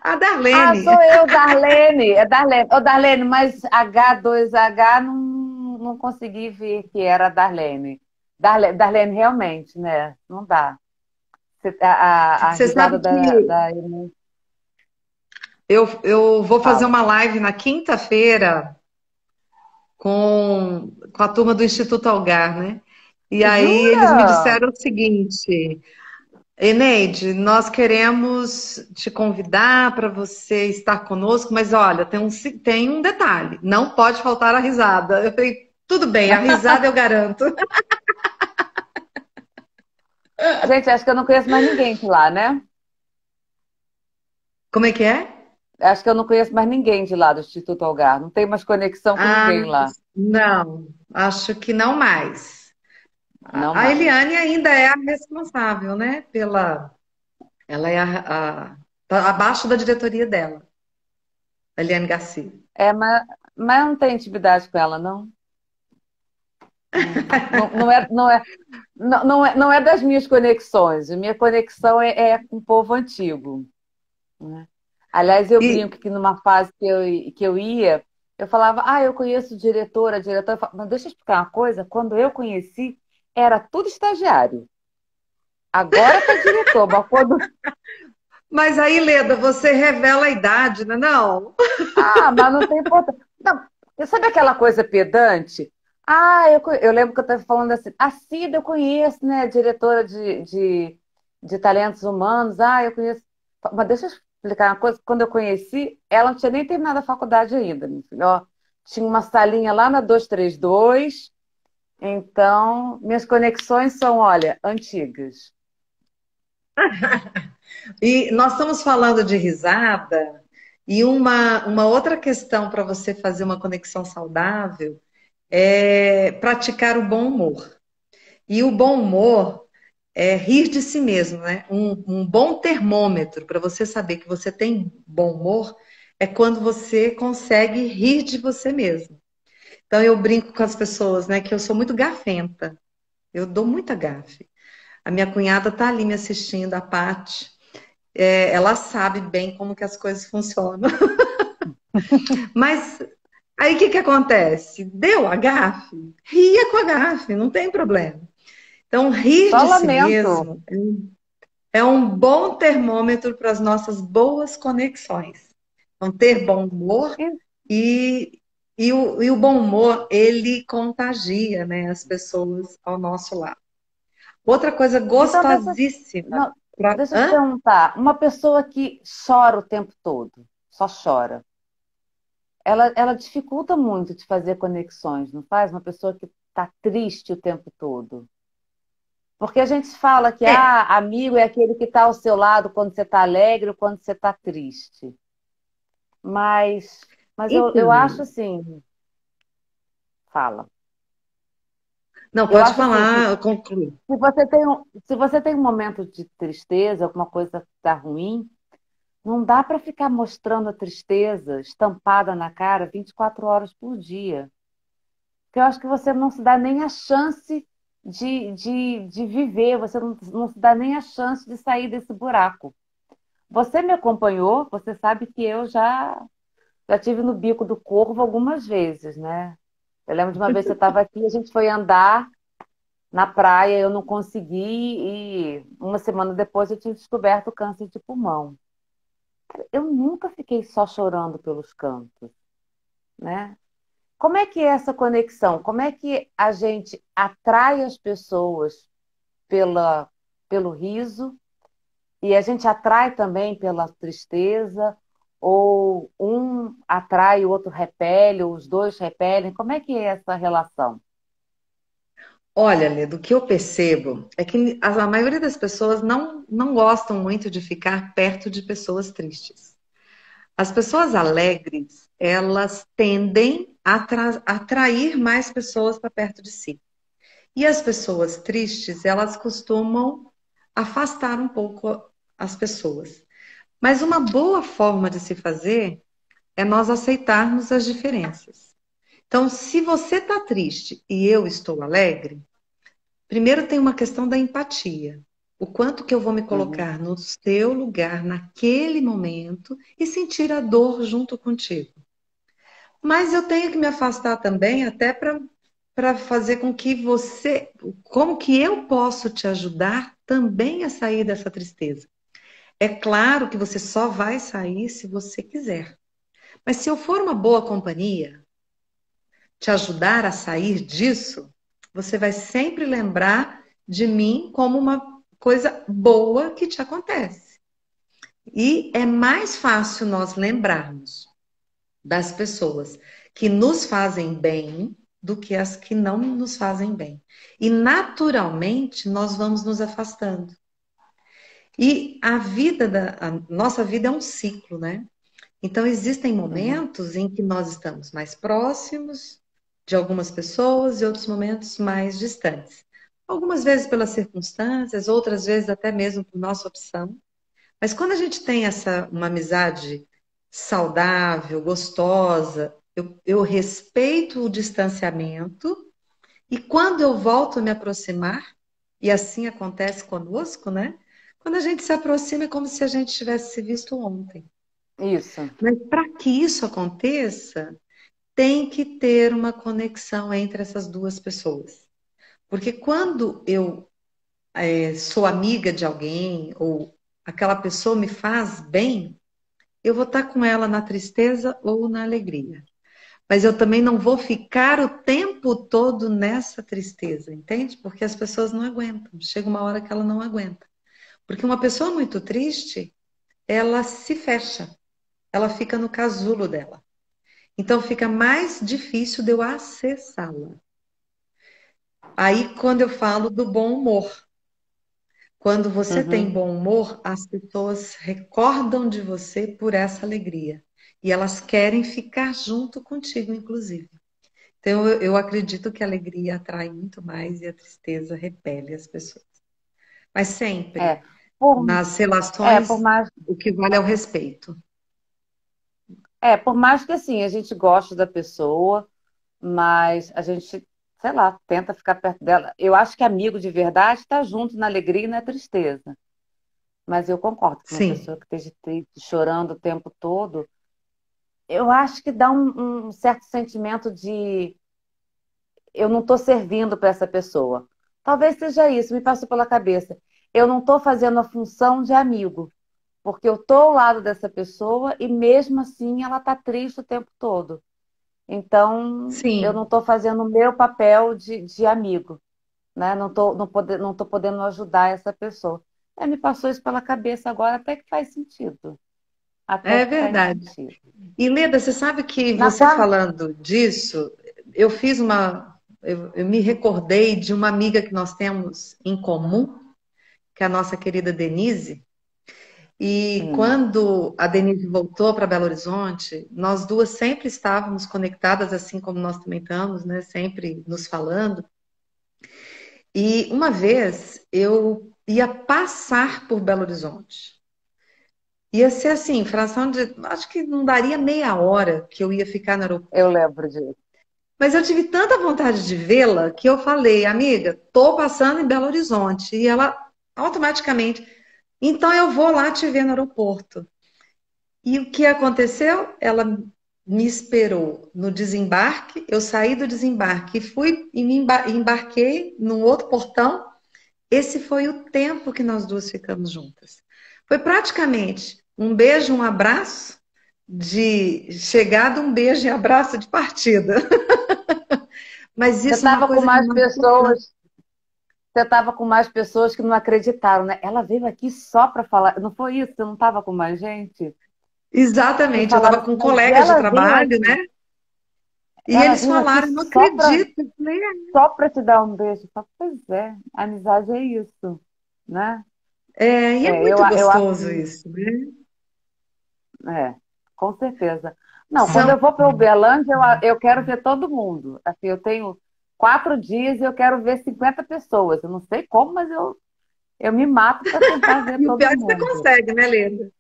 A Ah, Darlene. sou eu, Darlene. É Darlene. Ô, Darlene, mas H2H não consegui ver que era Darlene. Darlene, realmente, né? Não dá. A Você risada sabe que da eu vou fazer fala. uma live na quinta-feira com a turma do Instituto Algar, né? E aí eles me Jura? disseram o seguinte: Eneide, nós queremos te convidar para você estar conosco, mas olha, tem um detalhe: não pode faltar a risada. Eu falei, tudo bem, a risada eu garanto. Gente, acho que eu não conheço mais ninguém de lá, né? Como é que é? Acho que eu não conheço mais ninguém de lá do Instituto Algar. Não tem mais conexão com Ah, ninguém lá. não, acho que não mais. Não A mais. Eliane ainda é a responsável, né? Ela é tá abaixo da diretoria dela, a Eliane Garcia. É, mas eu não tenho intimidade com ela, não. Não, não, não é das minhas conexões. A minha conexão é com o povo antigo, né? Aliás, eu E, brinco que numa fase que eu ia, eu falava, eu conheço a diretora. Eu falava, não, deixa eu explicar uma coisa. Quando eu conheci, era tudo estagiário. Agora tá diretor, mas quando. mas aí, Leda, você revela a idade, não é não? Mas não tem importância. Não, sabe aquela coisa pedante? Eu lembro que eu estava falando assim, a Cida eu conheço, né? Diretora de talentos humanos. Eu conheço. Mas deixa eu explicar uma coisa. Quando eu conheci, ela não tinha nem terminado a faculdade ainda, meu filho. Ó, tinha uma salinha lá na 232. Então, minhas conexões são, olha, antigas. E nós estamos falando de risada, e uma outra questão para você fazer uma conexão saudável é praticar o bom humor. E o bom humor é rir de si mesmo, né? Um bom termômetro para você saber que você tem bom humor é quando você consegue rir de você mesmo. Então eu brinco com as pessoas, né, que eu sou muito gafenta. Eu dou muita gafe. A minha cunhada tá ali me assistindo, a Paty. Ela sabe bem como que as coisas funcionam. Mas aí o que que acontece? Deu a gafe? Ria com a gafe, não tem problema. Então, rir Só de si lamento. mesmo é um bom termômetro para as nossas boas conexões. Então, ter bom humor e, e o bom humor, ele contagia, né, as pessoas ao nosso lado. Outra coisa Então, gostosíssima. não, deixa eu te perguntar, uma pessoa que chora o tempo todo, só chora, ela dificulta muito de fazer conexões, não faz? Uma pessoa que está triste o tempo todo. Porque a gente fala que É, amigo é aquele que está ao seu lado quando você está alegre ou quando você está triste. Mas eu acho então. assim, fala. Não, Eu pode acho assim que falar, eu concluo. se você tem um momento de tristeza, alguma coisa que está ruim, não dá para ficar mostrando a tristeza estampada na cara 24 horas por dia. Porque eu acho que você não se dá nem a chance de viver, você não se dá nem a chance de sair desse buraco. Você me acompanhou, você sabe que eu já tive no bico do corvo algumas vezes, né? Eu lembro de uma vez que você estava aqui, a gente foi andar na praia, eu não consegui, e uma semana depois eu tinha descoberto câncer de pulmão. Eu nunca fiquei só chorando pelos cantos, né? Como é que é essa conexão? Como é que a gente atrai as pessoas pela, pelo riso e a gente atrai também pela tristeza? Ou um atrai, o outro repele, ou os dois repelem? Como é que é essa relação? Olha, Lê, do que eu percebo é que a maioria das pessoas não gostam muito de ficar perto de pessoas tristes. As pessoas alegres, elas tendem a atrair mais pessoas para perto de si. E as pessoas tristes, elas costumam afastar um pouco as pessoas. Mas uma boa forma de se fazer é nós aceitarmos as diferenças. Então, se você está triste e eu estou alegre, primeiro tem uma questão da empatia. O quanto que eu vou me Uhum. colocar no seu lugar naquele momento e sentir a dor junto contigo. Mas eu tenho que me afastar também até para fazer com que você, como que eu posso te ajudar também a sair dessa tristeza. É claro que você só vai sair se você quiser. Mas se eu for uma boa companhia, te ajudar a sair disso, você vai sempre lembrar de mim como uma coisa boa que te acontece. E é mais fácil nós lembrarmos das pessoas que nos fazem bem do que as que não nos fazem bem. E naturalmente nós vamos nos afastando. E a nossa vida é um ciclo, né? Então, existem Uhum. momentos em que nós estamos mais próximos de algumas pessoas e outros momentos mais distantes. Algumas vezes pelas circunstâncias, outras vezes até mesmo por nossa opção. Mas quando a gente tem uma amizade saudável, gostosa, eu respeito o distanciamento e quando eu volto a me aproximar, e assim acontece conosco, né? Quando a gente se aproxima é como se a gente tivesse se visto ontem. Isso. Mas para que isso aconteça, tem que ter uma conexão entre essas duas pessoas. Porque quando eu sou amiga de alguém ou aquela pessoa me faz bem, eu vou estar com ela na tristeza ou na alegria. Mas eu também não vou ficar o tempo todo nessa tristeza, entende? Porque as pessoas não aguentam. Chega uma hora que ela não aguenta. Porque uma pessoa muito triste, ela se fecha, ela fica no casulo dela. Então fica mais difícil de eu acessá-la. Aí, quando eu falo do bom humor, quando você tem Uhum. bom humor, as pessoas recordam de você por essa alegria. E elas querem ficar junto contigo, inclusive. Então, eu acredito que a alegria atrai muito mais e a tristeza repele as pessoas. Mas É. sempre, Por, nas por relações, mais, o que vale é o respeito. por mais que assim, a gente goste da pessoa, mas a gente, sei lá, tenta ficar perto dela. Eu acho que amigo de verdade está junto na alegria e na tristeza. Mas eu concordo que uma Sim, pessoa que esteja triste, chorando o tempo todo, eu acho que dá um certo sentimento de eu não estou servindo para essa pessoa. Talvez seja isso, me passou pela cabeça. Eu não estou fazendo a função de amigo, porque eu estou ao lado dessa pessoa e mesmo assim ela está triste o tempo todo. Então, eu não sim. estou fazendo o meu papel de amigo, né? Não tô podendo ajudar essa pessoa. Me passou isso pela cabeça agora, até que faz sentido. Até É que faz verdade. sentido. E Leda, você sabe que Na você quarta. falando disso, eu fiz uma. Eu me recordei de uma amiga que nós temos em comum, que é a nossa querida Denise. E quando a Denise voltou para Belo Horizonte, nós duas sempre estávamos conectadas, assim como nós também estamos, né? Sempre nos falando. E uma vez eu ia passar por Belo Horizonte. Ia ser assim, fração de. Acho que não daria meia hora que eu ia ficar no Eu aeroporto. lembro disso. Mas eu tive tanta vontade de vê-la que eu falei, amiga, tô passando em Belo Horizonte. E ela automaticamente, então eu vou lá te ver no aeroporto. E o que aconteceu? Ela me esperou no desembarque, eu saí do desembarque e fui e embarquei num outro portão. Esse foi o tempo que nós duas ficamos juntas. Foi praticamente um beijo, um abraço de chegada, um beijo e abraço de partida. Mas Você isso é uma estava com coisa que me mais marcou tanto. pessoas, você estava com mais pessoas que não acreditaram, né? Ela veio aqui só para falar. Não foi isso? Você não estava com mais gente? Que Exatamente, eu falaram estava assim, com mas colegas de ela veio trabalho, aqui. né? E Ela eles veio aqui falaram, não só para acredito. Eu falei, só para te dar um beijo. Eu falo, pois é, amizade é isso, né? e é muito Eu acho, gostoso isso, né? é, com certeza. Não, quando São, eu vou para Uberlândia, eu quero ver todo mundo. Assim, eu tenho 4 dias e eu quero ver 50 pessoas. Eu não sei como, mas eu me mato para tentar ver e o todo pior é que você mundo. consegue, né, Leda?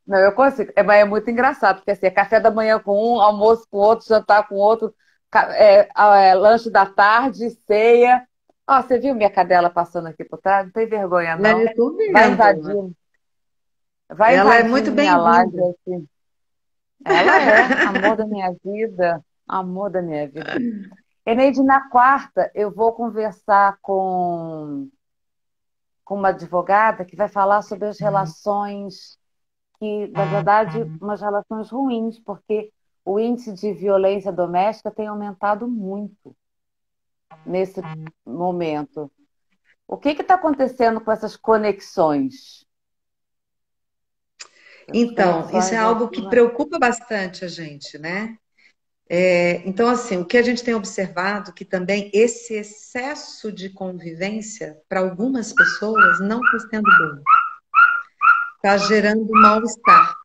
Não, eu consigo. Mas é muito engraçado, porque assim, é café da manhã com um, almoço com outro, jantar com outro, lanche da tarde, ceia. Ó, você viu minha cadela passando aqui por trás? Não tem vergonha, É, não. eu tô Vai vendo. invadindo, vai Ela é invadindo muito minha live, bem-vinda. assim. Ela é amor da minha vida, amor da minha vida. Eneide, na quarta, eu vou conversar com uma advogada que vai falar sobre as relações que, na verdade, umas relações ruins, porque o índice de violência doméstica tem aumentado muito nesse momento. O que está acontecendo com essas conexões? Essas Então, isso é conexões algo aqui. que preocupa bastante a gente, né? Então, assim, o que a gente tem observado que também esse excesso de convivência para algumas pessoas não está sendo bom, está gerando mal-estar.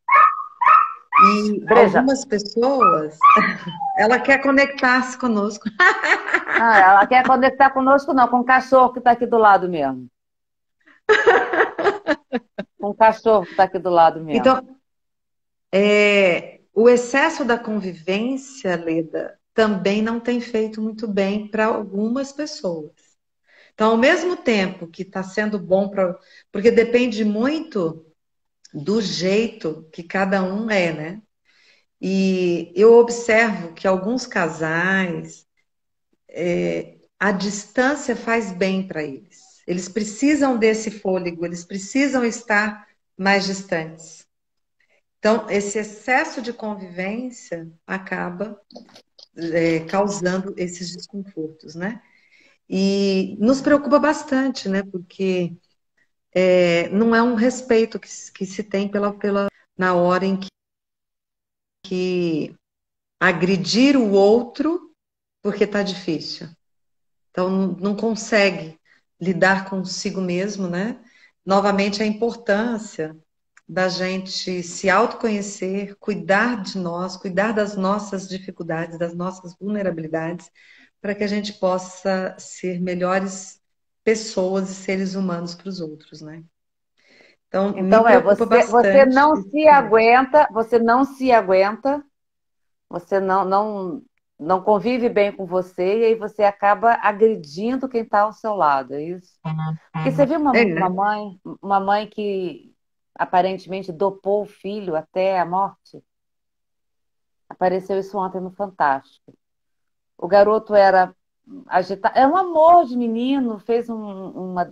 E Breja. algumas pessoas, ela quer conectar-se conosco. Ah, ela quer conectar conosco, não, com o cachorro que está aqui do lado mesmo. Com o cachorro que está aqui do lado mesmo. Então, o excesso da convivência, Leda, também não tem feito muito bem para algumas pessoas. Então, ao mesmo tempo que está sendo bom para. Porque depende muito do jeito que cada um é, né? E eu observo que alguns casais, a distância faz bem para eles. Eles precisam desse fôlego, eles precisam estar mais distantes. Então, esse excesso de convivência acaba causando esses desconfortos, né? E nos preocupa bastante, né? Porque não é um respeito que se tem na hora em que agredir o outro porque está difícil. Então, não consegue lidar consigo mesmo, né? Novamente, a importância da gente se autoconhecer, cuidar de nós, cuidar das nossas dificuldades, das nossas vulnerabilidades, para que a gente possa ser melhores pessoas e seres humanos para os outros, né? Então, me Então preocupa você bastante. não se aguenta, você não se aguenta, você não convive bem com você e aí você acaba agredindo quem está ao seu lado, é isso? Porque você viu É, uma mãe que aparentemente dopou o filho até a morte? Apareceu isso ontem no Fantástico. O garoto era agitado, é um amor de menino, fez uma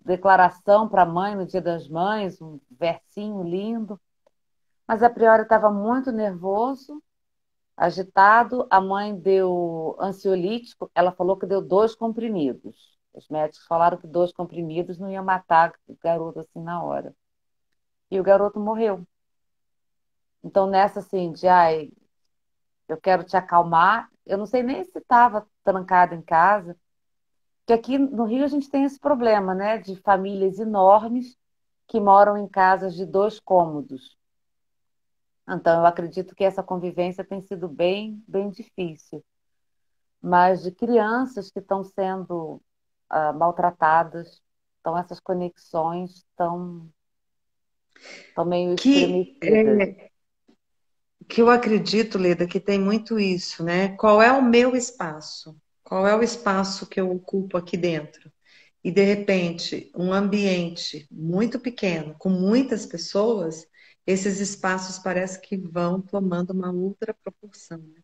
declaração para a mãe no Dia das Mães, um versinho lindo, mas a priori estava muito nervoso, agitado. A mãe deu ansiolítico, ela falou que deu 2 comprimidos. Os médicos falaram que 2 comprimidos não ia matar o garoto assim na hora. E o garoto morreu. Então, nessa assim, de ai, eu quero te acalmar, eu não sei nem se estava trancado em casa, porque aqui no Rio a gente tem esse problema, né, de famílias enormes que moram em casas de 2 cômodos. Então, eu acredito que essa convivência tem sido bem difícil. Mas de crianças que estão sendo maltratadas, então essas conexões estão meio que, estremecidas. que eu acredito, Leda, que tem muito isso, né? Qual é o meu espaço? Qual é o espaço que eu ocupo aqui dentro? E de repente, um ambiente muito pequeno, com muitas pessoas, esses espaços parece que vão tomando uma outra proporção, né?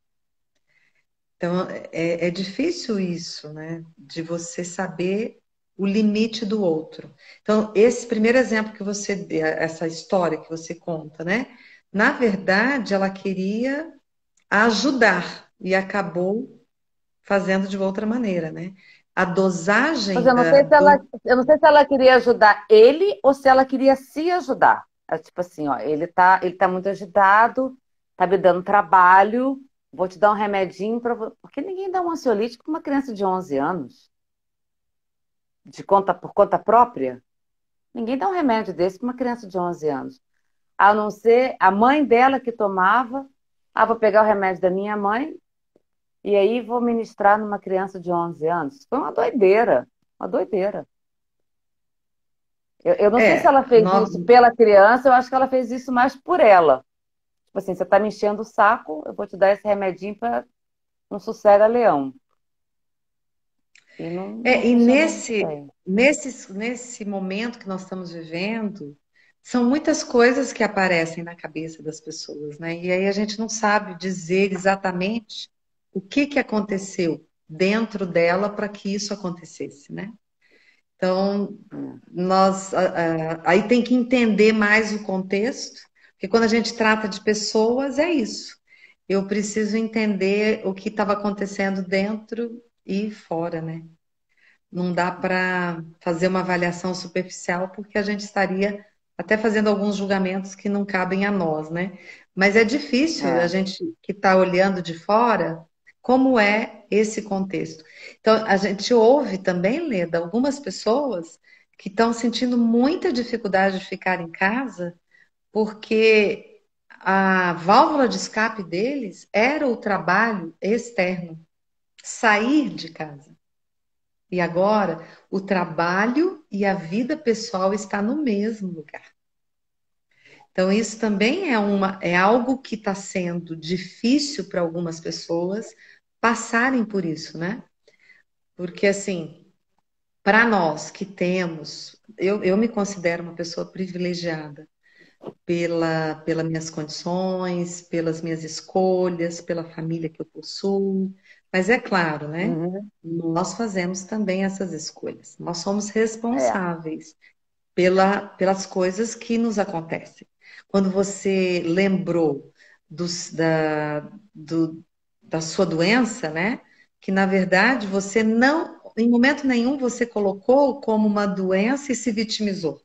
Então, é difícil isso, né? De você saber o limite do outro. Então, esse primeiro exemplo que você deu, essa história que você conta, né? Na verdade, ela queria ajudar e acabou fazendo de outra maneira, né? A Mas dosagem eu não sei se ela, do. eu não sei se ela queria ajudar ele ou se ela queria se ajudar. É tipo assim, ó, ele tá muito agitado, tá me dando trabalho, vou te dar um remedinho para. Porque ninguém dá um ansiolítico para uma criança de 11 anos, por conta própria. Ninguém dá um remédio desse para uma criança de 11 anos. A não ser a mãe dela que tomava. Ah, vou pegar o remédio da minha mãe e aí vou ministrar numa criança de 11 anos. Foi uma doideira, uma doideira. Eu não sei se ela fez Nós, isso pela criança, eu acho que ela fez isso mais por ela. Tipo assim, você tá me enchendo o saco, eu vou te dar esse remedinho para um sossega-leão. E não e funcionou muito bem. nesse momento que nós estamos vivendo, são muitas coisas que aparecem na cabeça das pessoas, né? E aí a gente não sabe dizer exatamente o que aconteceu dentro dela para que isso acontecesse, né? Então, Hum. aí tem que entender mais o contexto, porque quando a gente trata de pessoas, é isso. Eu preciso entender o que estava acontecendo dentro e fora, né? Não dá para fazer uma avaliação superficial, porque a gente estaria até fazendo alguns julgamentos que não cabem a nós, né? Mas é difícil a É. gente que está olhando de fora como é esse contexto. Então, a gente ouve também, Leda, algumas pessoas que estão sentindo muita dificuldade de ficar em casa, porque a válvula de escape deles era o trabalho externo, sair de casa. E agora, o trabalho e a vida pessoal está no mesmo lugar. Então, isso também é algo que está sendo difícil para algumas pessoas passarem por isso, né? Porque, assim, para nós que temos, eu me considero uma pessoa privilegiada pelas minhas condições, pelas minhas escolhas, pela família que eu possuo. Mas é claro, né? Uhum. Nós fazemos também essas escolhas. Nós somos É. responsáveis pelas coisas que nos acontecem. Quando você lembrou dos, da, do, da sua doença, né? Que na verdade você não, em momento nenhum, você colocou como uma doença e se vitimizou.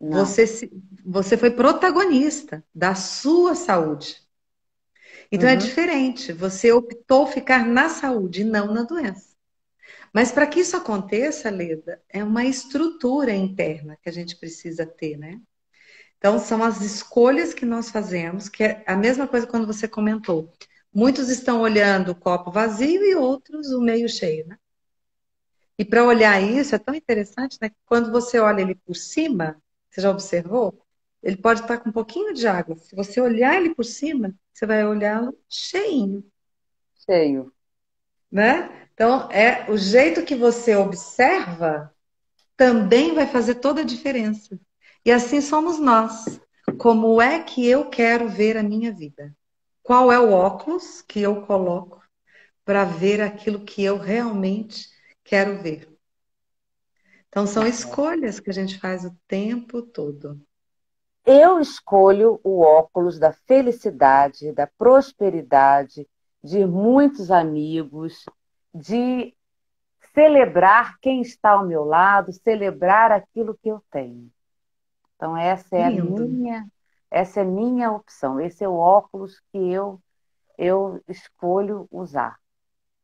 Não. Você, você foi protagonista da sua saúde. Então é Uhum. diferente. Você optou ficar na saúde e não na doença. Mas para que isso aconteça, Leda, é uma estrutura interna que a gente precisa ter, né? Então, são as escolhas que nós fazemos, que é a mesma coisa quando você comentou. Muitos estão olhando o copo vazio e outros o meio cheio, né? E para olhar isso é tão interessante, né? Que quando você olha ele por cima, você já observou? Ele pode estar com um pouquinho de água. Se você olhar ele por cima, você vai olhá-lo cheinho, Cheio. né? Então, é o jeito que você observa também vai fazer toda a diferença. E assim somos nós. Como é que eu quero ver a minha vida? Qual é o óculos que eu coloco para ver aquilo que eu realmente quero ver? Então, são escolhas que a gente faz o tempo todo. Eu escolho o óculos da felicidade, da prosperidade, de muitos amigos, de celebrar quem está ao meu lado, celebrar aquilo que eu tenho. Então Lindo. essa é minha opção. Esse é o óculos que eu escolho usar.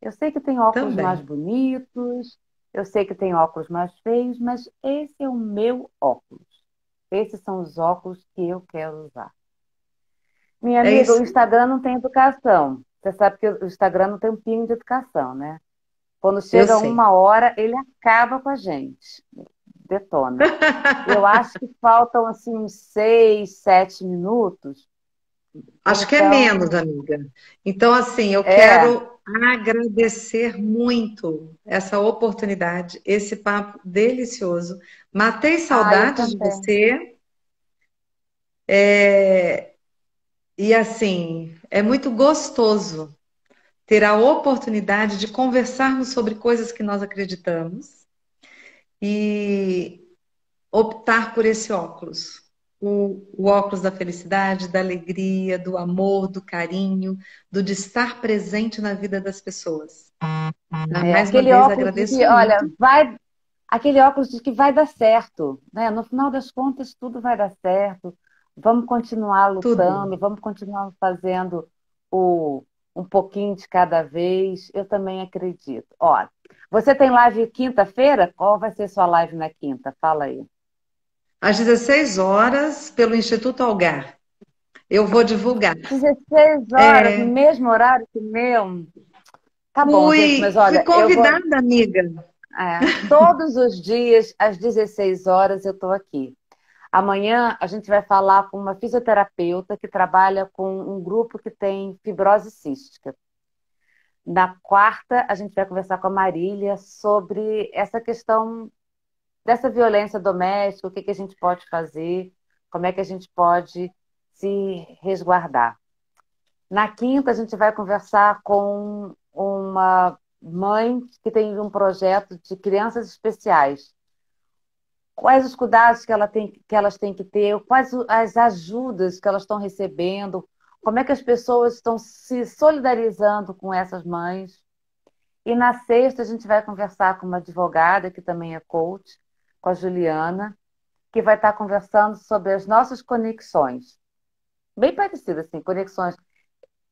Eu sei que tem óculos mais Também. bonitos, eu sei que tem óculos mais feios, mas esse é o meu óculos. Esses são os óculos que eu quero usar. Minha É amiga, o isso. Instagram não tem educação. Você sabe que o Instagram não tem um pingo de educação, né? Quando Eu chega sei. 1 hora, ele acaba com a gente, detona. Eu acho que faltam assim uns 6, 7 minutos. Acho que é menos, Então, amiga. Então, assim, eu é. quero agradecer muito essa oportunidade, esse papo delicioso. Matei Ah, eu saudades de também. você. E, assim, é muito gostoso ter a oportunidade de conversarmos sobre coisas que nós acreditamos e optar por esse óculos. O óculos da felicidade, da alegria, do amor, do carinho, do de estar presente na vida das pessoas. Tá? É Mais uma aquele vez, óculos de agradeço que, olha, muito. aquele óculos de que vai dar certo, né? No final das contas, tudo vai dar certo. Vamos continuar Tudo. lutando, vamos continuar fazendo o, um pouquinho de cada vez. Eu também acredito. Ó, você tem live quinta-feira? Qual vai ser sua live na quinta? Fala aí. Às 16 horas, pelo Instituto Algar. Eu vou divulgar. 16 horas, no É, mesmo horário que o meu. Tá bom, gente, mas fui olha, eu vou. convidada, amiga. Todos os dias, às 16 horas, eu estou aqui. Amanhã a gente vai falar com uma fisioterapeuta que trabalha com um grupo que tem fibrose cística. Na quarta, a gente vai conversar com a Marília sobre essa questão dessa violência doméstica, o que que a gente pode fazer, como é que a gente pode se resguardar. Na quinta, a gente vai conversar com uma mãe que tem um projeto de crianças especiais. Quais os cuidados que elas têm que ter, quais as ajudas que elas estão recebendo, como é que as pessoas estão se solidarizando com essas mães. E na sexta a gente vai conversar com uma advogada, que também é coach, com a Juliana, que vai estar conversando sobre as nossas conexões. Bem parecido, assim, conexões.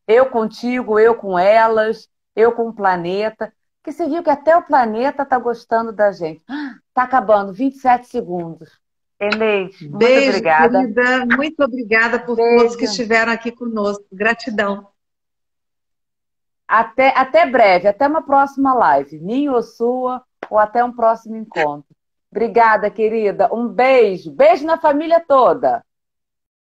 Eu contigo, eu com elas, eu com o planeta. Que você viu que até o planeta está gostando da gente. Está acabando, 27 segundos. Eneide, muito Beijo, obrigada. querida. Muito obrigada por todos que Beijo. estiveram aqui conosco. Gratidão. Até breve, até uma próxima live, minha ou sua, ou até um próximo encontro. Obrigada, querida. Um beijo. Beijo na família toda.